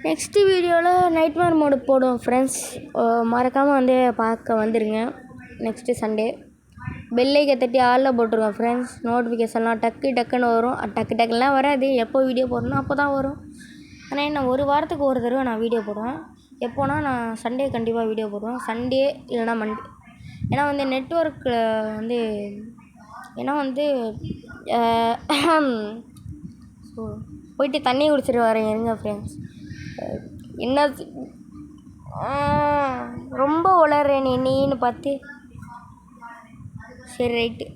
நெக்ஸ்ட்டு வீடியோவில் நைட்மேர் மோடு போடுவோம் ஃப்ரெண்ட்ஸ். மறக்காமல் வந்து பார்க்க வந்துடுங்க. நெக்ஸ்ட்டு சண்டே பெல்லைக்கை தட்டி ஆளில் போட்டுருவோம் ஃப்ரெண்ட்ஸ். நோட்டிஃபிகேஷன்லாம் டக்குன்னு வரும். டக்குலாம் வராது, எப்போ வீடியோ போடணும் அப்போ தான் வரும். ஆனால் என்ன ஒரு வாரத்துக்கு ஒரு தடவை நான் வீடியோ போடுவேன். எப்போனா நான் சண்டே கண்டிப்பாக வீடியோ போடுவேன். சண்டே இல்லைனா மண்டே. ஏன்னா வந்து நெட்ஒர்க்கில் வந்து ஸோ போயிட்டு தண்ணி குடிச்சிட்டு வரேன் இருங்க ஃப்ரெண்ட்ஸ். என்ன ரொம்ப உளறேன் நீன்னு பார்த்து. சரி ரைட்டு.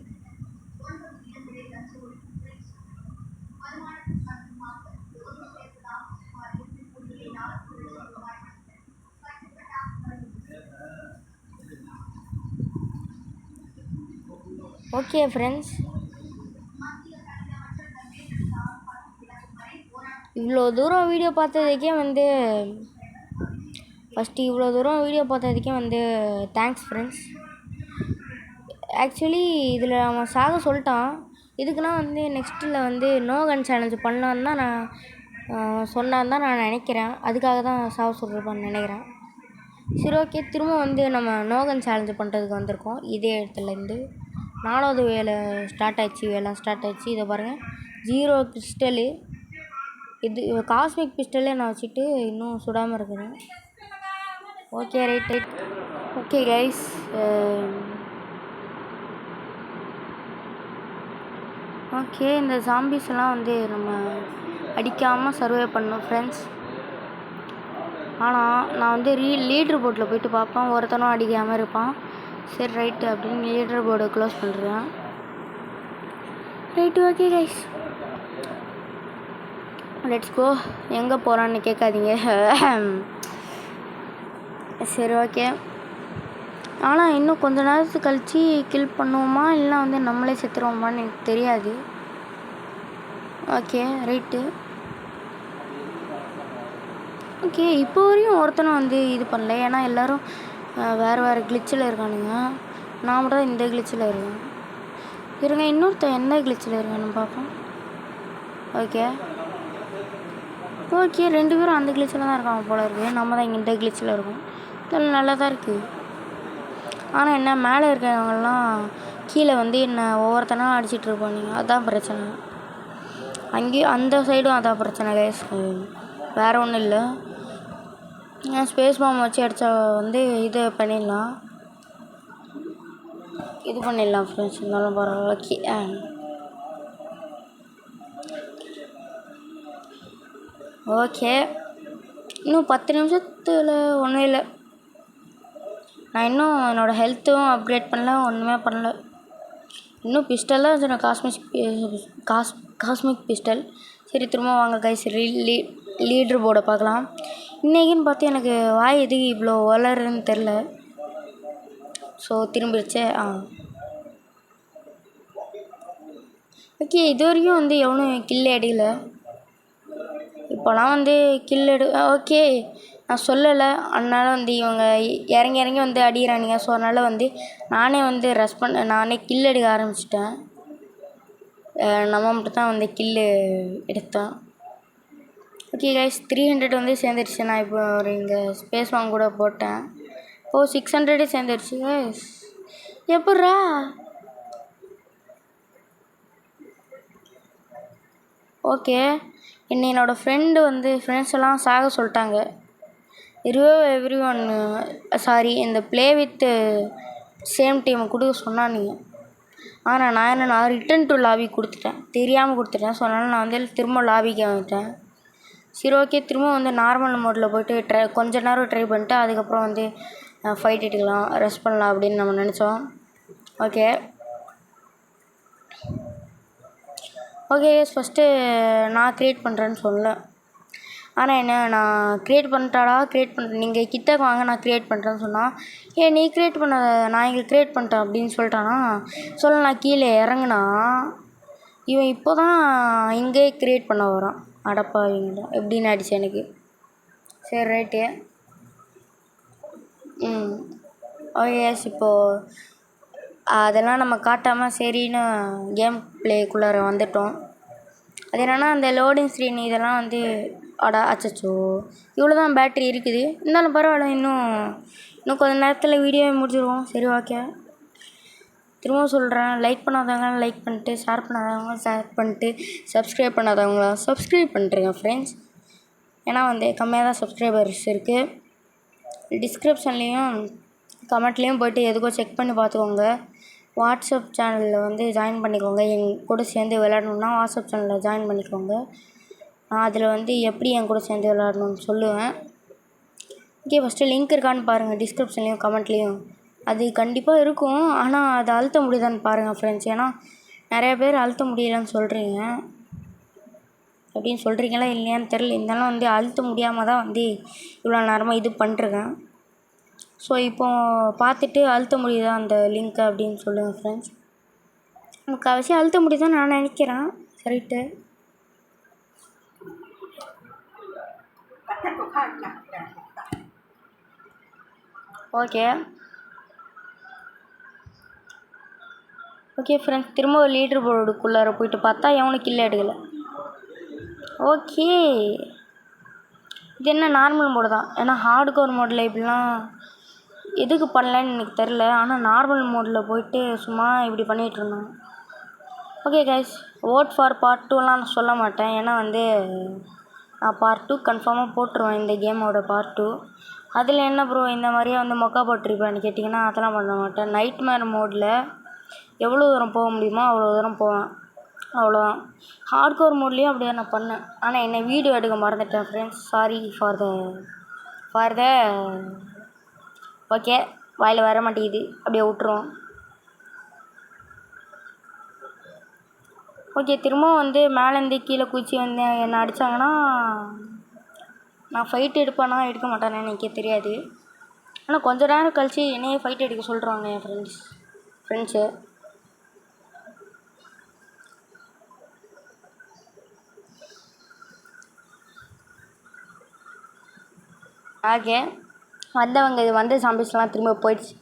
ஓகே ஃப்ரெண்ட்ஸ், இவ்வளோ தூரம் வீடியோ பார்த்ததுக்கே வந்து தேங்க்ஸ் ஃப்ரெண்ட்ஸ். ஆக்சுவலி இதில் அவன் சாக சொல்லிட்டான். இதுக்குன்னா வந்து நெக்ஸ்ட்டில் வந்து நோ கன் சேலஞ்சு பண்ணலான்னு தான் நான் சொன்னான்னு தான் நான் நினைக்கிறேன். அதுக்காக தான் சாக சொல்லிருப்பான்னு நினைக்கிறேன். சரி ஓகே, திரும்ப வந்து நம்ம நோ கன் சேலஞ்சு பண்ணுறதுக்கு வந்திருக்கோம். இதே இடத்துலேருந்து 4வது வேலை ஸ்டார்ட் ஆயிடுச்சு. இதை பாருங்கள், 0 கிறிஸ்டலு. இது காஸ்மிக் பிஸ்டலே நான் வச்சுட்டு இன்னும் சுடாமல் இருக்கிறேன். Okay right. Okay guys, okay இந்த ஜாம்பிஸ்லாம் வந்து நம்ம அடிக்காமல் சர்வே பண்ணோம் ஃப்ரெண்ட்ஸ். ஆனால் நான் வந்து லீடர் போர்டில் போயிட்டு பார்ப்பேன், ஒருத்தனும் அடிக்காமல் இருப்பான். சரி ரைட்டு அப்படின்னு லீடர் போர்டை க்ளோஸ் பண்ணுறேன். Right okay guys, let's go. எங்கே போகிறான்னு கேட்காதீங்க. சரி ஓகே, ஆனால் இன்னும் கொஞ்ச நேரத்துக்கு கழித்து கில் பண்ணுவோமா இல்லைனா வந்து நம்மளே செத்துருவோமான்னு எனக்கு தெரியாது. Okay right. ஓகே, இப்போ வரையும் ஒருத்தனும் வந்து இது பண்ணல. ஏன்னா எல்லோரும் வேறு கிளிச்சில் இருக்கானுங்க. நான் மட்டும் தான் இந்த கிளிச்சில் இருக்கேன். இருங்க, இன்னொருத்தன் எந்த கிளிச்சில் இருக்கான்னு பார்ப்போம். ஓகே 2 பேரும் அந்த கிளிச்சில் தான் இருக்காங்க போல இருக்குது. நம்ம தான் இங்கே இந்த கிளிச்சில் இருக்கோம். இதெல்லாம் நல்லா தான் இருக்குது. ஆனால் என்ன மேலே இருக்கிறவங்கலாம் கீழே வந்து என்ன ஒவ்வொருத்தனாக அடிச்சிட்ருப்பானுங்க. அதுதான் பிரச்சனை. அங்கேயும் அந்த சைடும் அதான் பிரச்சனை கைஸ், வேறு ஒன்றும் இல்லை. ஸ்பேஸ் பாம் வச்சு அடித்தா வந்து இது பண்ணிடலாம் ஃப்ரெண்ட்ஸ். இருந்தாலும் பரவாயில்ல. ஓகே இன்னும் 10 நிமிஷத்தில் ஒன்றும் இல்லை. நான் இன்னும் என்னோடய ஹெல்த்தும் அப்கிரேட் பண்ணல, ஒன்றுமே பண்ணல. இன்னும் பிஸ்டல்லாம் வச்சுருக்கேன், காஸ்மிக் பிஸ்டல். சரி திரும்ப வாங்க கைஸ் லீடர் போர்டை பார்க்கலாம். இன்றைக்கின்னு பார்த்து எனக்கு வாய் எதுக்கு இவ்வளோ வளருன்னு தெரில. ஸோ திரும்பிடுச்சு. ஓகே, இது வரைக்கும் வந்து எவனும் கில் அடிக்கல. இப்போலாம் வந்து கில் ஓகே நான் சொல்லலை, அதனால் வந்து இவங்க இறங்கி வந்து அடிக்கிறானுங்க. ஸோ அதனால் வந்து நானே வந்து நானே கில் எடுக்க ஆரம்பிச்சிட்டேன். நம்ம மட்டும் தான் வந்து கில்லு எடுத்தோம். ஓகே கைஸ், 300 வந்து சேர்ந்துருச்சு. நான் இப்போ ஒரு இங்கே ஸ்பேஸ் வாங்க கூட போட்டேன். இப்போது 600 சேர்ந்துருச்சு கைஸ். எப்பட்றா? ஓகே, என்னோடய ஃப்ரெண்ட்ஸ் எல்லாம் சாக சொல்லிட்டாங்க. எவ்ரி ஒன் சாரி, இந்த ப்ளே வித் சேம் டீம் கொடுக்க சொன்னானுங்க. ஆனால் நான் ரிட்டன் டு லாபி கொடுத்துட்டேன், தெரியாமல் கொடுத்துட்டேன். ஸோ அதனால் நான் வந்து திரும்ப லாபிக்கு வந்துட்டேன். சரி ஓகே, திரும்ப வந்து நார்மல் மோடில் போய்ட்டு கொஞ்ச நேரம் ட்ரை பண்ணிட்டு அதுக்கப்புறம் வந்து ஃபைட் எடுக்கலாம், ரெஸ்ட் பண்ணலாம் அப்படின்னு நம்ம நினச்சோம். ஓகே ஃபஸ்ட்டு நான் க்ரியேட் பண்ணுறேன்னு சொல்லலை. ஆனால் என்ன, நான் க்ரியேட் பண்ணுறேன், நீங்கள் கிட்டக்கு வாங்க நான் க்ரியேட் பண்ணுறேன்னு சொன்னால், நீ க்ரியேட் பண்ண, நான் இங்கே க்ரியேட் பண்ணிட்டேன் அப்படின்னு சொல்லிட்டானா. நான் கீழே இறங்குனா இவன் இப்போ தான் இங்கே க்ரியேட் பண்ண வரான். அடப்பாவீங்களா, எப்படின்னு ஆயிடுச்சு எனக்கு. சரி ரைட்டு. ஓகே இப்போது அதெல்லாம் நம்ம காட்டாமல் சரின்னு கேம் ப்ளேக்குள்ளார வந்துட்டோம். அது என்னென்னா அந்த லோடிங் ஸ்க்ரீன் இதெல்லாம் வந்து அச்சச்சோ இவ்வளோ தான் பேட்ரி இருக்குது. இருந்தாலும் பரவாயில்ல, இன்னும் கொஞ்சம் நேரத்தில் வீடியோவை முடிச்சிடுவோம். சரி ஓகே, திரும்ப சொல்கிறேன், லைக் பண்ணாதவங்க லைக் பண்ணிட்டு, ஷேர் பண்ணாதவங்க ஷேர் பண்ணிட்டு, சப்ஸ்கிரைப் பண்ணாதவங்களா சப்ஸ்கிரைப் பண்ணுறேங்க ஃப்ரெண்ட்ஸ். ஏன்னா வந்து கம்மியாக தான் சப்ஸ்கிரைபர்ஸ் இருக்குது. டிஸ்கிரிப்ஷன்லேயும் கமெண்ட்லேயும் போய்ட்டு எதுக்கோ செக் பண்ணி பார்த்துக்கோங்க. வாட்ஸ்அப் சேனலில் வந்து ஜாயின் பண்ணிக்கோங்க. என் கூட சேர்ந்து விளையாடணுன்னா வாட்ஸ்அப் சேனலில் ஜாயின் பண்ணிக்கோங்க. நான் அதில் வந்து எப்படி என் கூட சேர்ந்து விளையாடணும்னு சொல்லுவேன். ஓகே, ஃபஸ்ட்டு லிங்க் இருக்கான்னு பாருங்கள், டிஸ்கிரிப்ஷன்லேயும் கமெண்ட்லேயும். அது கண்டிப்பாக இருக்கும், ஆனால் அதை அழுத்த முடியுதான்னு பாருங்கள் ஃப்ரெண்ட்ஸ். ஏன்னா நிறைய பேர் அழுத்த முடியலன்னு சொல்கிறீங்க. அப்படின்னு சொல்கிறீங்களா இல்லையான்னு தெரில. இருந்தாலும் வந்து அழுத்த முடியாமல் தான் வந்து இவ்வளோ நேரமாக இது பண்ணிருக்கேன். ஸோ இப்போது பார்த்துட்டு அழுத்த முடியுதா அந்த லிங்க்கை அப்படின்னு சொல்லுங்கள் ஃப்ரெண்ட்ஸ். நமக்கு அவசியம் அழுத்த முடியுதான்னு நான் நினைக்கிறேன். சரிட்டு ஓகே ஃப்ரெண்ட்ஸ், திரும்ப ஒரு லீடர் போர்டுக்குள்ளார போயிட்டு பார்த்தா எவனும் கில்ல எடுக்கலை. ஓகே, இது என்ன நார்மல் மோடு தான். ஏன்னா ஹார்ட் கோர் மோடில் இப்படிலாம் எதுக்கு பண்ணலன்னு எனக்கு தெரில. ஆனால் நார்மல் மோடில் போயிட்டு சும்மா இப்படி பண்ணிகிட்ருந்தோம். Okay guys, vote for part 2லாம் நான் சொல்ல மாட்டேன். ஏன்னா வந்து நான் பார்ட் 2 கன்ஃபார்மாக போட்டுருவேன், இந்த கேமோட பார்ட் 2. அதில் என்ன ப்ரோ இந்த மாதிரியே வந்து மொக்கா போட்டிருப்பேன்னு கேட்டிங்கன்னா அதெல்லாம் பண்ண மாட்டேன். நைட்மேர் மோடில் எவ்வளோ தூரம் போக முடியுமோ அவ்வளோ தூரம் போவேன், அவ்வளோதான். ஹார்ட்கோர் மோட்லேயும் அப்படியே நான் பண்ணேன். ஆனால் என்னை வீடியோ எடுக்க மறந்துட்டேன் friends. Sorry for the okay, வாயில் வர மாட்டேங்குது, அப்படியே விட்டுருவோம். ஓகே, திரும்பவும் வந்து மேலேருந்து கீழே குச்சி வந்து என்னை அடித்தாங்கன்னா நான் ஃபைட் எடுப்பேனா எடுக்க மாட்டேன்னு எனக்கே தெரியாது. ஆனால் கொஞ்சம் நேரம் கழித்து என்னையே ஃபைட் எடுக்க சொல்கிறாங்க என் ஃப்ரெண்ட்ஸு. ஓகே, வந்தவங்க இது வந்து சாம்பிஸ்லாம் திரும்ப போயிடுச்சு.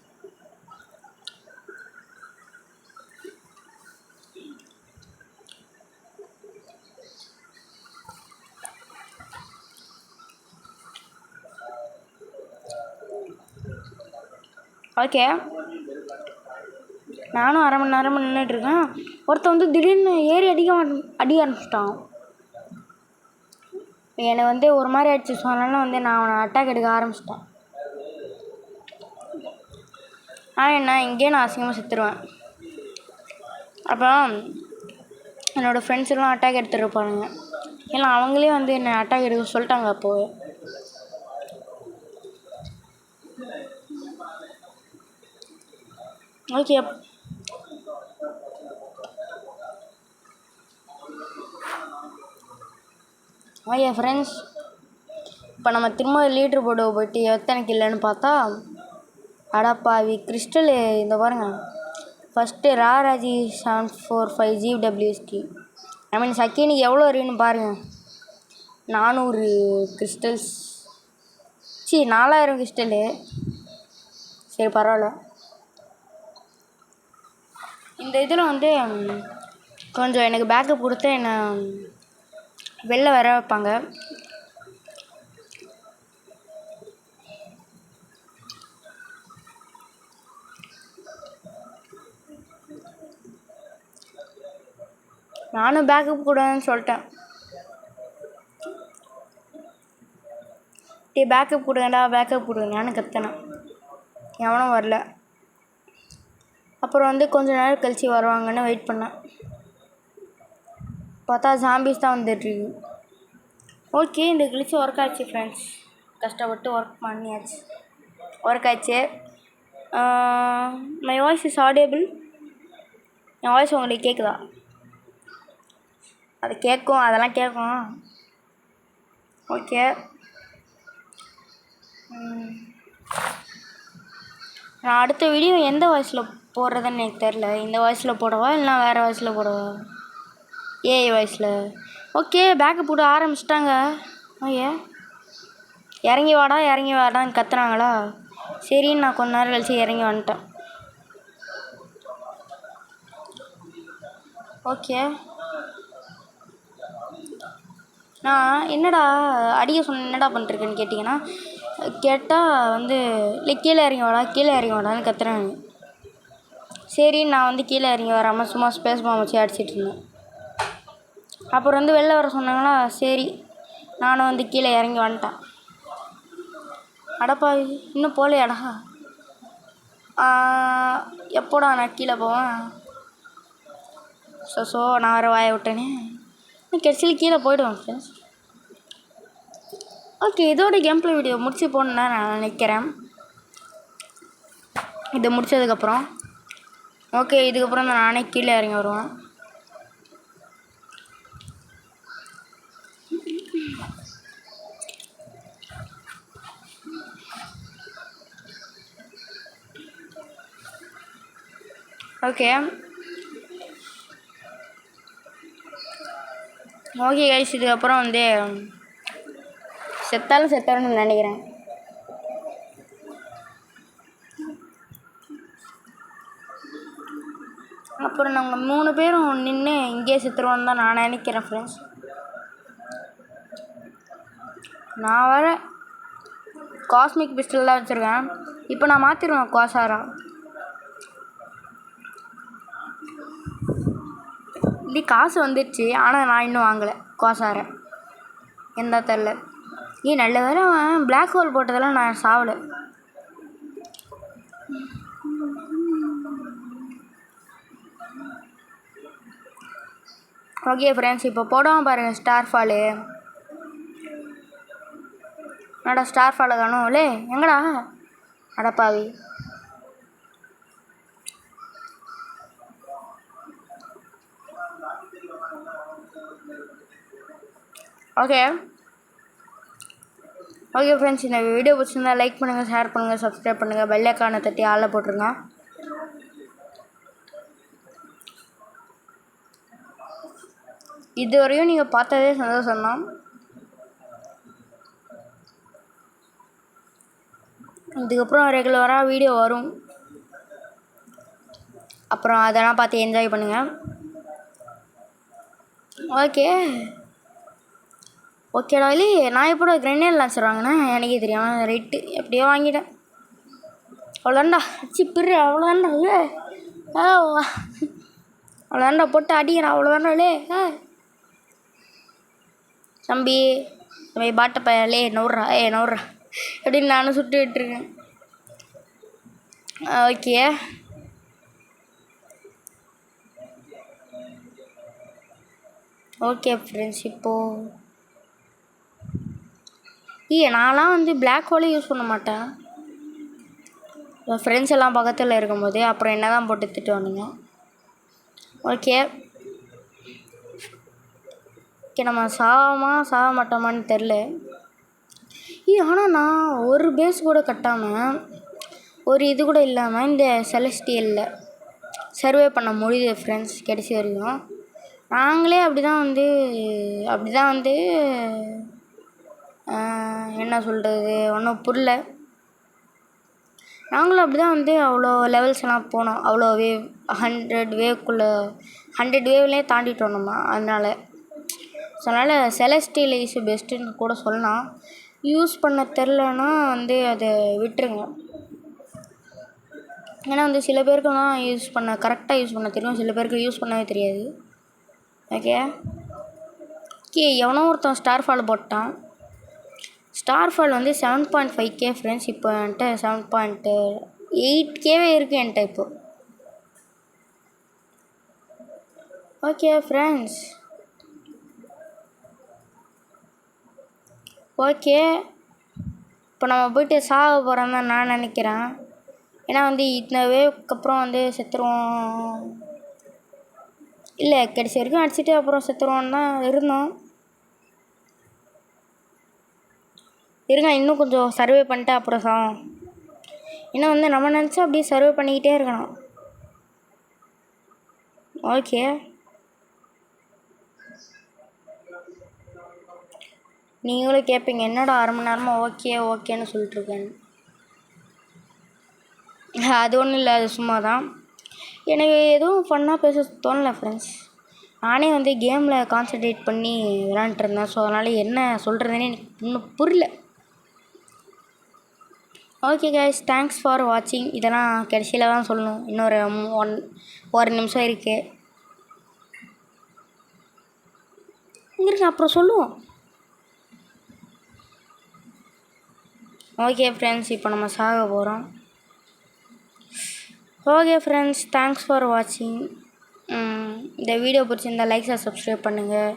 ஓகே, நானும் அரை மணி நேரமாக நின்றுட்டுருக்கேன். ஒருத்தன் வந்து திடீர்னு ஏறி அடிக்க ஆரம்பிச்சிட்டான். என்னை வந்து ஒரு மாதிரி அடிச்சு சொன்னாலும் வந்து நான் அவனை அட்டாக் எடுக்க ஆரம்பிச்சிட்டேன். ஆனால் என்ன, இங்கேயே நான் அசிங்கமாக செத்துருவேன். அப்புறம் என்னோடய ஃப்ரெண்ட்ஸெல்லாம் அட்டாக் எடுத்துகிட்டு இருப்பானுங்க. ஏன்னா அவங்களே வந்து என்னை அட்டாக் எடுக்க சொல்லிட்டாங்க அப்போது. ஓகே ஓகே ஃப்ரெண்ட்ஸ், இப்போ நம்ம திரும்ப லீட்ரு போர்டு போய்ட்டு எத்தனை கில்லுன்னு பார்த்தா, அடப்பாவி கிறிஸ்டல் இந்த பாருங்கள். First ராராஜி 745 GWST. ஐ மீன் செகண்டுக்கு எவ்வளோ இருக்குன்னு பாருங்கள். 400 கிறிஸ்டல்ஸ். 4000 கிறிஸ்டலு. சரி பரவாயில்ல. இந்த இதில் வந்து கொஞ்சம் எனக்கு பேக்கப் கொடுத்து என்னை வெளில வர வைப்பாங்க. நானும் பேக்கப் கூடாதுன்னு சொல்லிட்டேன். பேக்கப் கொடுங்கடா பேக்கப் கொடுங்கன்னு கத்தினேன். எவனும் வரல. அப்புறம் வந்து கொஞ்சம் நேரம் கழிச்சு வருவாங்கன்னு வெயிட் பண்ணேன். பார்த்தா ஜாம்பிஸ் தான் வந்துட்டுருக்கு. ஓகே, இந்த கிளிச்சு ஒர்க் ஆச்சு ஃப்ரெண்ட்ஸ். கஷ்டப்பட்டு ஒர்க் பண்ணியாச்சு. ஒர்க் ஆச்சு. My voice is audible. N voice உங்களுக்கு கேட்குதா? அது கேட்கும், அதெல்லாம் கேட்கும். ஓகே, நான் அடுத்த வீடியோ எந்த வாய்ஸில் போடுறதுன்னு எனக்கு தெரில. இந்த வாய்ஸில் போடவா இல்லைனா வேறு வாய்ஸில் போடவா? ஏஐ வாய்ஸில். ஓகே, பேக்கப் போட ஆரம்பிச்சிட்டாங்க. ஓகே, இறங்கி வாடான்னு கத்துறாங்களா? சரின்னு நான் கொஞ்ச நேரம் கழிச்சு இறங்கி வந்துட்டேன். ஓகே, நான் என்னடா அடிக்க சொன்ன என்னடா பண்ணிட்டுருக்கேன்னு கேட்டால் வந்து இல்லை கீழே இறங்கி வாடான்னு கத்துறாங்க. சரின்னு நான் வந்து கீழே இறங்கி வராமல் சும்மா ஸ்பேஸ் பாம் வச்சு அடிச்சிட்டு இருந்தேன். அப்புறம் வந்து வெளில வர சொன்னாங்களா? சரி நானும் வந்து கீழே இறங்கி வந்துட்டேன். அடப்பா இன்னும் போகலையாடா? எப்போடா நான் கீழே போவேன்? ஸோ நான் வர வாய விட்டேனே. கடைசியில் கீழே போய்டுவேன் ஃப்ரெண்ட்ஸ். ஓகே, இதோட கேம் ப்ளே வீடியோ முடிச்சு போகணுன்னு நான் நினைக்கிறேன். இதை முடித்ததுக்கப்புறம் ஓகே, இதுக்கப்புறம் தான் நானே கீழே இறங்கி வருவேன். ஓகே கைஸ், இதுக்கப்புறம் வந்து செத்தாலும் நினைக்கிறேன். அப்புறம் நாங்கள் 3 பேரும் நின்று இங்கேயே செத்துருவோன்னு தான் நான் நினைக்கிறேன் ஃப்ரெண்ட்ஸ். நான் வர காஸ்மிக் பிஸ்டல் தான் வச்சுருக்கேன். இப்போ நான் மாற்றிடுவேன் குவாசாரா. இப்படி காசு வந்துடுச்சு, ஆனால் நான் இன்னும் வாங்கலை குவாசாரை. எந்த தெரில. நல்ல வேலை அவன் பிளாக் ஹோல் போட்டதெல்லாம் நான் சாவலை. ஓகே ஃப்ரெண்ட்ஸ், இப்போ போடாமல் பாருங்கள் ஸ்டார் ஃபாலு. என்னடா ஸ்டார் ஃபாலை காணும்? லே எங்கடா அடப்பாவி? ஓகே ஃப்ரெண்ட்ஸ், இந்த வீடியோ பிடிச்சிருந்தா லைக் பண்ணுங்கள், ஷேர் பண்ணுங்கள், சப்ஸ்கிரைப் பண்ணுங்கள், பெல் ஐக்கானை தட்டி ஆளில் போட்டுருங்க. இதுவரையும் நீங்கள் பார்த்ததே சந்தோஷம்தான். இதுக்கப்புறம் ரெகுலராக வீடியோ வரும். அப்புறம் அதெல்லாம் பார்த்து என்ஜாய் பண்ணுங்கள். ஓகேடா. இல்லையே, நான் எப்போட கிரெனேட் லான்ச்சர் வாங்கினேன் எனக்கே தெரியாமல் ரைட்டு எப்படியோ வாங்கிட்டேன். அவ்வளோதான்டா பிரு, அவ்வளோதான்டா. அவ்வளோதான்டா போட்டு அடிக்கிறேன். அவ்வளோதான்டா. தம்பி பாட்ட பையலே நவுறா அப்படின்னு நானும் சுட்டு விட்டுருக்கேன். ஓகே ஃப்ரெண்ட்ஸ், இப்போது நான்லாம் வந்து பிளாக் ஹோலே யூஸ் பண்ண மாட்டேன். ஃப்ரெண்ட்ஸ் எல்லாம் பக்கத்தில் இருக்கும்போது அப்புறம் என்ன தான் போட்டு திட்டுவானுங்க. ஓகே ஓகே, நம்ம சாக மாட்டோமான்னு தெரில. ஆனால் நான் ஒரு பேஸ் கூட கட்டாமல், ஒரு இது கூட இல்லாமல் இந்த செலஸ்டியலில் சர்வே பண்ண முடியுது ஃப்ரெண்ட்ஸ். கடைசி வரைக்கும் நாங்களே அப்படி தான் வந்து என்ன சொல்கிறது, ஒன்றும் புரியல. நாங்களும் அப்படி தான் வந்து அவ்வளோ லெவல்ஸ் எல்லாம் போனோம். அவ்வளோ வேவ் 100 வேவ்க்குள்ளே 100 வேவ்லேயே தாண்டிட்டோம் நம்ம. அதனால் செலஸ்டியல் இஸ் பெஸ்ட்டுன்னு கூட சொல்லலாம். யூஸ் பண்ண தெரிலனா வந்து அதை விட்டுருங்க. ஏன்னா வந்து சில பேருக்கு கரெக்டாக யூஸ் பண்ண தெரியும், சில பேருக்கு யூஸ் பண்ணவே தெரியாது. ஓகே எவனோ ஒருத்தன் ஸ்டார் ஃபால் போட்டான். ஸ்டார் ஃபால் வந்து 7.5K ஃப்ரெண்ட்ஸ். இப்போ என்கிட்ட 7.8K இருக்குது என்கிட்ட இப்போ. ஓகே ஃப்ரெண்ட்ஸ், ஓகே இப்போ நம்ம போய்ட்டு சாக போகிறோம் தான் நான் நினைக்கிறேன். ஏன்னா வந்து இந்த வேவுக்கு அப்புறம் வந்து செத்துருவோம். இல்லை, கடைசி வரைக்கும் அடிச்சுட்டு அப்புறம் செத்துருவோன்னு தான் இருந்தோம். இருங்க, இன்னும் கொஞ்சம் சர்வே பண்ணிட்டு அப்புறம் சாகும். ஏன்னா வந்து நம்ம நினச்சா அப்படியே சர்வே பண்ணிக்கிட்டே இருக்கணும். ஓகே நீங்களும் கேட்பீங்க, என்னடா அரை மணி நேரமாக ஓகேன்னு சொல்லிட்டுருக்கேன்னு. அது ஒன்றும் இல்லை, அது சும்மா தான். எனக்கு எதுவும் ஃபன்னாக பேச தோணலை ஃப்ரெண்ட்ஸ். நானே வந்து கேமில் கான்சன்ட்ரேட் பண்ணி விளாண்டுருந்தேன். ஸோ அதனால் என்ன சொல்கிறதுனே எனக்கு இன்னும் புரியல. ஓகே கைஸ், தேங்க்ஸ் ஃபார் வாட்சிங். இதெல்லாம் கடைசியில் தான் சொல்லணும். இன்னொரு 1 நிமிஷம் இருக்குது. இங்கே அப்புறம் சொல்லுவோம். ஓகே ஃப்ரெண்ட்ஸ், இப்போ நம்ம சாக போகிறோம். ஓகே ஃப்ரெண்ட்ஸ், தேங்க்ஸ் ஃபார் வாட்சிங். இந்த வீடியோ பிடிச்சிருந்தால் லைக்ஸை சப்ஸ்கிரைப் பண்ணுங்கள்.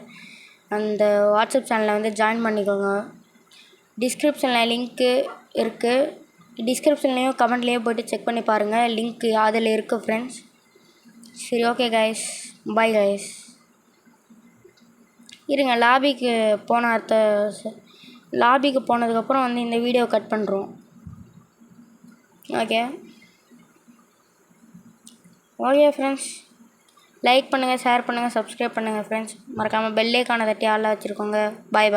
அந்த வாட்ஸ்அப் சேனலில் வந்து ஜாயின் பண்ணிக்கோங்க. டிஸ்கிரிப்ஷனில் லிங்க்கு இருக்குது. டிஸ்கிரிப்ஷன்லேயும் கமெண்ட்லேயும் போய்ட்டு செக் பண்ணி பாருங்கள். லிங்க்கு அதில் இருக்குது ஃப்ரெண்ட்ஸ். சரி, ஓகே கைஸ், பாய் கைஸ். இருங்க, லாபிக்கு போனதுக்கப்புறம் வந்து இந்த வீடியோ கட் பண்ணுறோம். ஓகே ஃப்ரெண்ட்ஸ், லைக் பண்ணுங்கள், ஷேர் பண்ணுங்கள், சப்ஸ்கிரைப் பண்ணுங்கள் ஃப்ரெண்ட்ஸ். மறக்காமல் பெல் ஐகானை தட்டி ஆளில் வச்சுருக்கோங்க. பாய்.